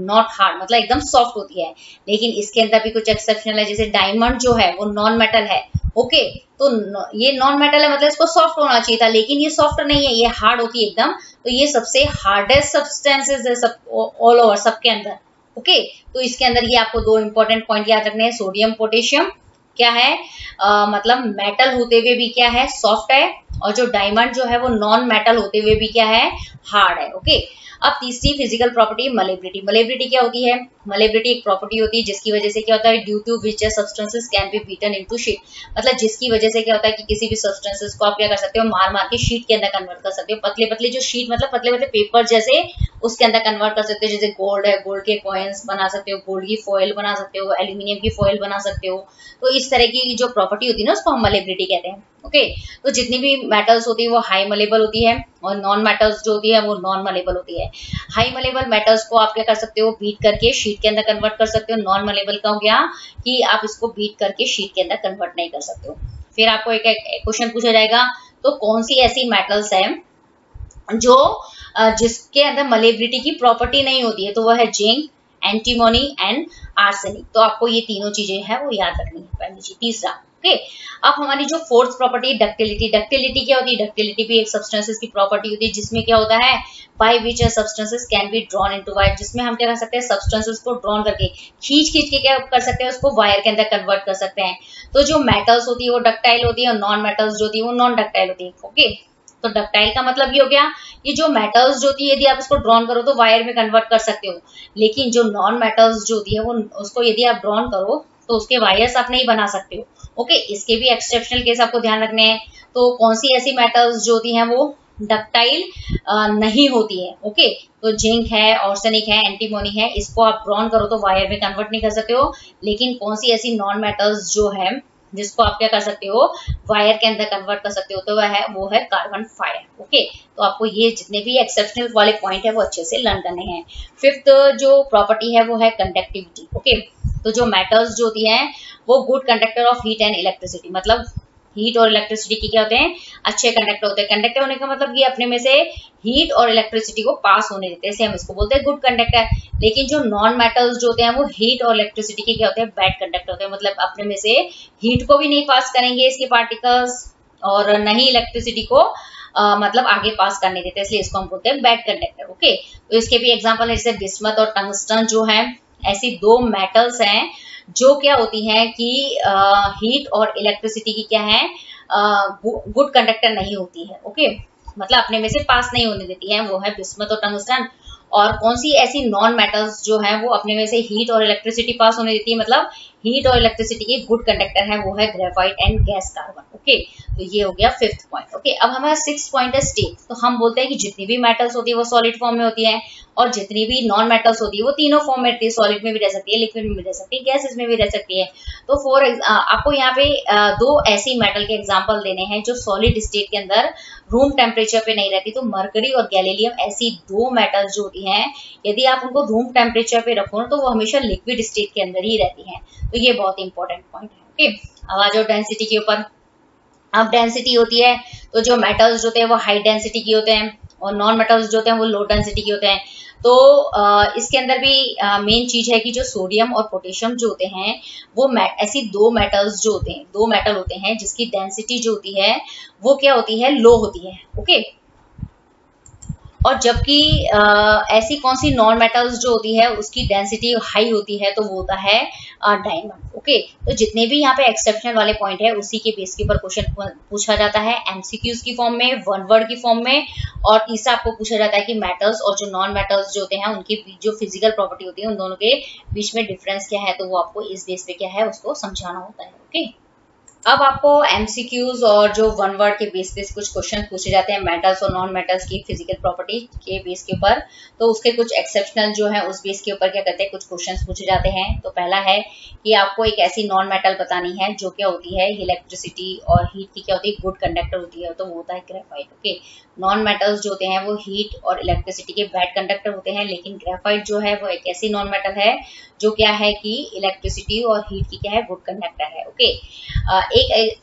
नॉट हार्ड, मतलब एकदम सॉफ्ट होती है। लेकिन इसके अंदर भी कुछ एक्सेप्शनल है, जैसे डायमंड जो है वो नॉन मेटल है। ओके, तो ये नॉन मेटल है, मतलब इसको सॉफ्ट होना चाहिए था, लेकिन ये सॉफ्ट नहीं है, ये हार्ड होती है एकदम। तो ये सबसे हार्डेस्ट सब्सटेंसेस है सब ऑल ओवर सबके अंदर। ओके, तो इसके अंदर ये आपको दो इंपॉर्टेंट पॉइंट याद रखने हैं, सोडियम पोटेशियम क्या है, मतलब मेटल होते हुए भी क्या है, सॉफ्ट है, और जो डायमंड जो है वो नॉन मेटल होते हुए भी क्या है, हार्ड है। ओके, अब तीसरी फिजिकल प्रॉपर्टी मलेबिलिटी। मलेबिलिटी क्या होती है, मलेबिलिटी एक प्रॉपर्टी होती है जिसकी वजह से क्या होता है, due to which substances can be beaten into sheet, मतलब जिसकी वजह से क्या होता है कि किसी भी सब्सटेंसेस को आप क्या कर सकते हो, मार मार के शीट के अंदर कन्वर्ट कर सकते हो। पतले पतले जो शीट, मतलब पतले पतले पेपर जैसे उसके अंदर कन्वर्ट कर सकते हो। जैसे गोल्ड है, गोल्ड के कॉइन्स बना सकते हो, गोल्ड की फॉइल बना सकते हो, एल्यूमिनियम की फॉइल बना सकते हो। तो इस तरह की जो प्रॉपर्टी होती है ना उसको हम मलेबिलिटी कहते हैं। ओके, तो जितनी भी मेटल्स होती है वो हाई मलेबल होती है, और नॉन मेटल्स जो होती है वो नॉन मलेबल होती है। हाई मलेबल मेटल्स को आप क्या कर सकते हो, बीट करके शीट के अंदर कन्वर्ट कर सकते हो। नॉन मलेबल का हो गया कि आप इसको बीट करके शीट के अंदर कन्वर्ट नहीं कर सकते हो। फिर आपको एक क्वेश्चन पूछा जाएगा, तो कौन सी ऐसी मेटल्स है जो जिसके अंदर मलेबिलिटी की प्रॉपर्टी नहीं होती है, तो वह है जिंक, एंटीमोनी एंड आर्सेनिक। तो आपको ये तीनों चीजें हैं वो याद रखनी है, पहली चीज। तीसरा, ओके, अब हमारी जो फोर्थ प्रॉपर्टी है डक्टिलिटी। डक्टिलिटी क्या होती है, डक्टिलिटी भी एक सब्सटेंसेस की प्रॉपर्टी होती है जिसमें क्या होता है, by which substances can be drawn into wire, जिसमें हम क्या कर सकते हैं, सब्सटेंसेस को ड्रॉन करके खींच खींच के क्या कर सकते हैं, उसको वायर के अंदर कन्वर्ट कर सकते हैं। तो जो मेटल्स होती है वो डक्टाइल होती है, और नॉन मेटल्स जो होती है वो नॉन डक्टाइल होती है। ओके, तो डक्टाइल का मतलब ये हो गया, ये जो मेटल्स जो होती है यदि आप इसको ड्रॉन करो तो वायर में कन्वर्ट कर सकते हो। लेकिन जो नॉन मेटल्स जो होती है वो उसको यदि आप ड्रॉन करो तो उसके वायर्स आप नहीं बना सकते हो, ओके, इसके भी एक्सेप्शनल केस आपको ध्यान रखने हैं। तो कौन सी ऐसी मेटल्स जो होती हैं वो डक्टाइल नहीं होती है। ओके, तो जिंक है, ऑर्सेनिक है, एंटीमोनी है, इसको आप ब्रॉन करो तो वायर में कन्वर्ट नहीं कर सकते हो। लेकिन कौन सी ऐसी नॉन मेटल्स जो है जिसको आप क्या कर सकते हो, वायर के अंदर कन्वर्ट कर सकते हो, तो वो है कार्बन फाइबर। ओके, तो आपको ये जितने भी एक्सेप्शनल वाले पॉइंट है वो अच्छे से लर्न करने हैं। फिफ्थ जो प्रॉपर्टी है वो है कंडक्टिविटी। ओके, तो जो मेटल्स जो होती हैं वो good conductor of heat and electricity, मतलब हीट और इलेक्ट्रिसिटी के क्या होते हैं, अच्छे कंडक्टर होते हैं। कंडक्टर होने का मतलब ये अपने में से हीट और इलेक्ट्रिसिटी को पास होने देते हैं, इसे हम इसको बोलते हैं गुड कंडक्टर। लेकिन जो नॉन मेटल्स जो होते हैं वो हीट और इलेक्ट्रिसिटी के क्या होते हैं, बैड कंडक्टर होते हैं, मतलब अपने में से हीट को भी नहीं पास करेंगे इसके पार्टिकल्स और न ही इलेक्ट्रिसिटी को मतलब आगे पास करने देते हैं, इसलिए इसको हम बोलते हैं बैड कंडक्टर। ओके, तो इसके भी एग्जाम्पल है जैसे बिस्मथ और टंगस्टन जो है, ऐसी दो मेटल्स हैं जो क्या होती हैं कि हीट और इलेक्ट्रिसिटी की क्या है, गुड कंडक्टर नहीं होती है। ओके, मतलब अपने में से पास नहीं होने देती है, वो है बिस्मथ और टंगस्टन। और कौन सी ऐसी नॉन मेटल्स जो है वो अपने में से हीट और इलेक्ट्रिसिटी पास होने देती है, मतलब हीट और इलेक्ट्रिसिटी की गुड कंडक्टर है, वो है graphite and gas carbon. Okay, तो ये हो गया फिफ्थ पॉइंट। ओके, अब हमारा सिक्स्थ पॉइंट है स्टेट। तो हम बोलते हैं कि जितनी भी मेटल्स होती है वो सॉलिड फॉर्म में होती है और जितनी भी नॉन मेटल्स होती है वो तीनों फॉर्म में रहती है, सॉलिड में भी रह सकती है, लिक्विड में भी रह सकती है, गैसेस में भी रह सकती है। तो आपको यहाँ पे दो ऐसी मेटल के एग्जांपल देने हैं जो सॉलिड स्टेट के अंदर रूम टेम्परेचर पे नहीं रहती। तो मरकरी और गैलीलियम ऐसी दो मेटल्स जो होती हैं, यदि आप उनको रूम टेम्परेचर पे रखो ना तो वो हमेशा लिक्विड स्टेट के अंदर ही रहती हैं। तो ये बहुत इंपॉर्टेंट पॉइंट है। ओके, अब आ जाओ डेंसिटी के ऊपर। अब डेंसिटी होती है तो जो मेटल्स होते हैं वो हाई डेंसिटी की होते हैं और नॉन मेटल्स जो होते हैं वो लो डेंसिटी के होते हैं। तो इसके अंदर भी मेन चीज है कि जो सोडियम और पोटेशियम जो होते हैं वो ऐसी दो मेटल्स जो होते हैं, दो मेटल होते हैं जिसकी डेंसिटी जो होती है वो क्या होती है, लो होती है। ओके, और जबकि ऐसी कौन सी नॉन मेटल्स जो होती है उसकी डेंसिटी हाई होती है, तो वो होता है डायमंड। ओके, तो जितने भी यहाँ पे एक्सेप्शनल वाले पॉइंट है उसी के बेस के ऊपर क्वेश्चन पूछा जाता है, एमसीक्यूज की फॉर्म में, वन वर्ड की फॉर्म में। और तीसरा आपको पूछा जाता है कि मेटल्स और जो नॉन मेटल्स जो होते हैं उनकी जो फिजिकल प्रॉपर्टी होती है उन दोनों के बीच में डिफरेंस क्या है, तो वो आपको इस बेस पे क्या है उसको समझाना होता है। ओके, अब आपको एमसीक्यूज और जो वन वर्ड के बेस पे कुछ क्वेश्चन पूछे जाते हैं मेटल्स और नॉन मेटल्स की फिजिकल प्रॉपर्टी के बेस के ऊपर, तो उसके कुछ एक्सेप्शनल जो है उस बेस के ऊपर क्या कहते हैं कुछ क्वेश्चंस पूछे जाते हैं। तो पहला है कि आपको एक ऐसी नॉन मेटल बतानी है जो क्या होती है इलेक्ट्रिसिटी और हीट की क्या होती है, गुड कंडक्टर होती है, तो वो होता है ग्रेफाइट। ओके, नॉन मेटल्स जो होते हैं वो हीट और इलेक्ट्रिसिटी के बैड कंडक्टर होते हैं, लेकिन ग्रेफाइट जो है वो एक ऐसी नॉन मेटल है जो क्या है कि इलेक्ट्रिसिटी और हीट की क्या है, गुड कंडक्टर है। ओके,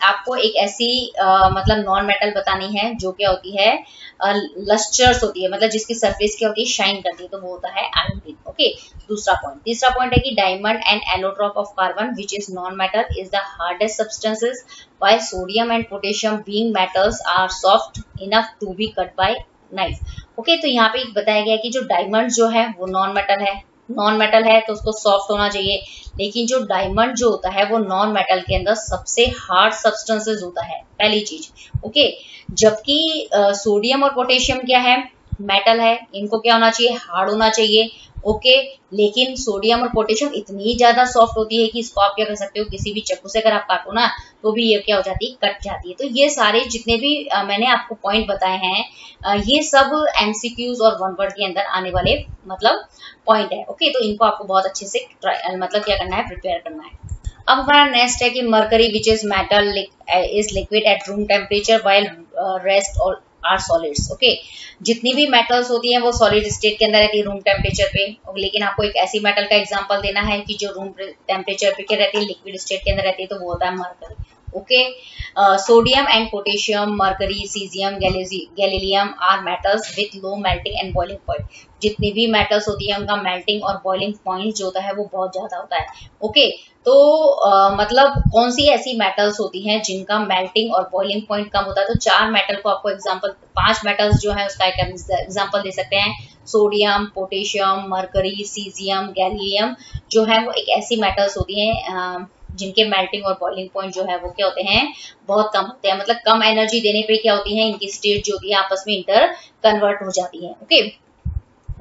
आपको एक ऐसी मतलब नॉन मेटल बतानी है जो क्या होती है लस्टर्स होती है, मतलब जिसकी सरफेस क्या होती है, शाइन करती है, तो वो होता है आयोडीन। ओके, दूसरा पॉइंट। तीसरा पॉइंट है कि diamond and allotrope of carbon which is non metal is the hardest substances while sodium and potassium being metals are soft enough to be cut by knife. Okay, तो यहाँ पे बताया गया कि जो डायमंड जो है वो नॉन मेटल है तो उसको सॉफ्ट होना चाहिए, लेकिन जो डायमंड जो होता है वो नॉन मेटल के अंदर सबसे हार्ड सब्सटेंसेस होता है, पहली चीज। ओके, जबकि सोडियम और पोटेशियम क्या है, मेटल है, इनको क्या होना चाहिए, हार्ड होना चाहिए। ओके, लेकिन सोडियम और पोटेशियम इतनी ज्यादा सॉफ्ट होती है कि इसको आप क्या कर सकते हो, किसी भी चाकू से अगर आप काटो ना तो भी ये क्या हो जाती है, कट जाती है। तो ये सारे जितने भी मैंने आपको पॉइंट बताए हैं ये सब एमसीक्यूज और वन वर्ड के अंदर आने वाले मतलब पॉइंट है। ओके, तो इनको आपको बहुत अच्छे से मतलब क्या करना है, प्रिपेयर करना है। अब हमारा नेक्स्ट है कि mercury which is metal is liquid at room temperature while rest are solids. Okay, जितनी भी मेटल्स होती हैं वो सॉलिड स्टेट के अंदर रहती है रूम टेम्परेचर पे, लेकिन आपको एक ऐसी मेटल का एग्जांपल देना है कि जो रूम टेम्परेचर पे क्या रहती है, लिक्विड स्टेट के अंदर रहती है, तो वो होता है mercury. Okay, sodium and potassium, mercury, caesium, gallium are metals with low melting and boiling point. जितनी भी मेटल्स होती है उनका मेल्टिंग और बॉइलिंग पॉइंट जो होता है वो बहुत ज्यादा होता है। ओके, तो मतलब कौन सी ऐसी मेटल्स होती हैं जिनका मेल्टिंग और बॉइलिंग पॉइंट कम होता है, तो चार मेटल को आपको एग्जांपल, पांच मेटल्स जो है उसका एग्जांपल दे सकते हैं, सोडियम, पोटेशियम, मरकरी, सीजियम, गैलीलियम जो है वो एक ऐसी मेटल्स होती हैं जिनके मेल्टिंग और बॉइलिंग पॉइंट जो है वो क्या होते हैं, बहुत कम होते हैं, मतलब कम एनर्जी देने पे क्या होती है, इनकी स्टेट जो होती है आपस में इंटर कन्वर्ट हो जाती है। Okay,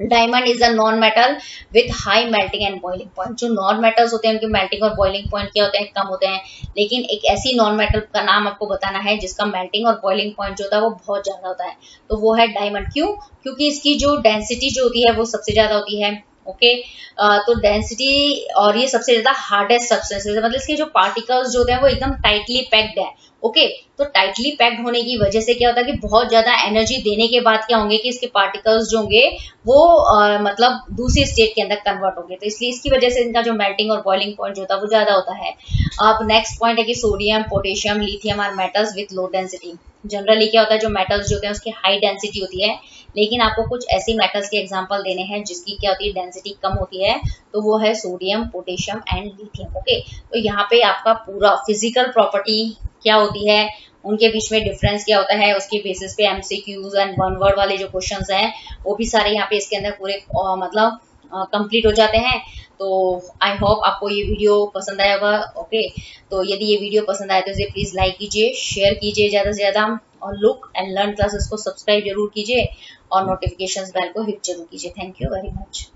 diamond is a non metal with high melting and boiling point. जो नॉन मेटल्स होते हैं उनके मेल्टिंग और बॉइलिंग पॉइंट क्या होते हैं, कम होते हैं, लेकिन एक ऐसी नॉन मेटल का नाम आपको बताना है जिसका मेल्टिंग और बॉइलिंग पॉइंट जो होता है वो बहुत ज्यादा होता है, तो वो है डायमंड। क्यों? क्योंकि इसकी जो डेंसिटी जो होती है वो सबसे ज्यादा होती है। ओके तो डेंसिटी, और ये सबसे ज्यादा हार्डेस्ट सब्सटेंस है, मतलब इसके जो पार्टिकल्स जो होते हैं वो एकदम टाइटली पैक्ड है। ओके तो टाइटली पैक्ड होने की वजह से क्या होता है कि बहुत ज्यादा एनर्जी देने के बाद क्या होंगे कि इसके पार्टिकल्स जो होंगे वो मतलब दूसरी स्टेट के अंदर कन्वर्ट होंगे, तो इसलिए इसकी वजह से इनका जो मेल्टिंग और बॉइलिंग पॉइंट जो होता है वो ज्यादा होता है। अब नेक्स्ट पॉइंट है कि sodium, potassium, lithium are metals with low density. Generally क्या होता है जो मेटल्स जो होते हैं उसकी हाई डेंसिटी होती है, लेकिन आपको कुछ ऐसी मेटल्स के एग्जांपल देने हैं जिसकी क्या होती है डेंसिटी कम होती है, तो वो है sodium, potassium and lithium. Okay तो यहाँ पे आपका पूरा फिजिकल प्रॉपर्टी क्या होती है, उनके बीच में डिफरेंस क्या होता है, उसके बेसिस पे एमसीक्यूज एंड वन वर्ड वाले जो क्वेश्चंस हैं वो भी सारे यहाँ पे इसके अंदर पूरे मतलब कंप्लीट हो जाते हैं। तो आई होप आपको ये वीडियो पसंद आया होगा। ओके तो यदि ये वीडियो पसंद आए तो इसे प्लीज लाइक कीजिए, शेयर कीजिए ज्यादा से ज्यादा, और लुक एंड लर्न क्लासेस को सब्सक्राइब जरूर कीजिए और नोटिफिकेशंस बेल को हिट जरूर कीजिए। Thank you very much.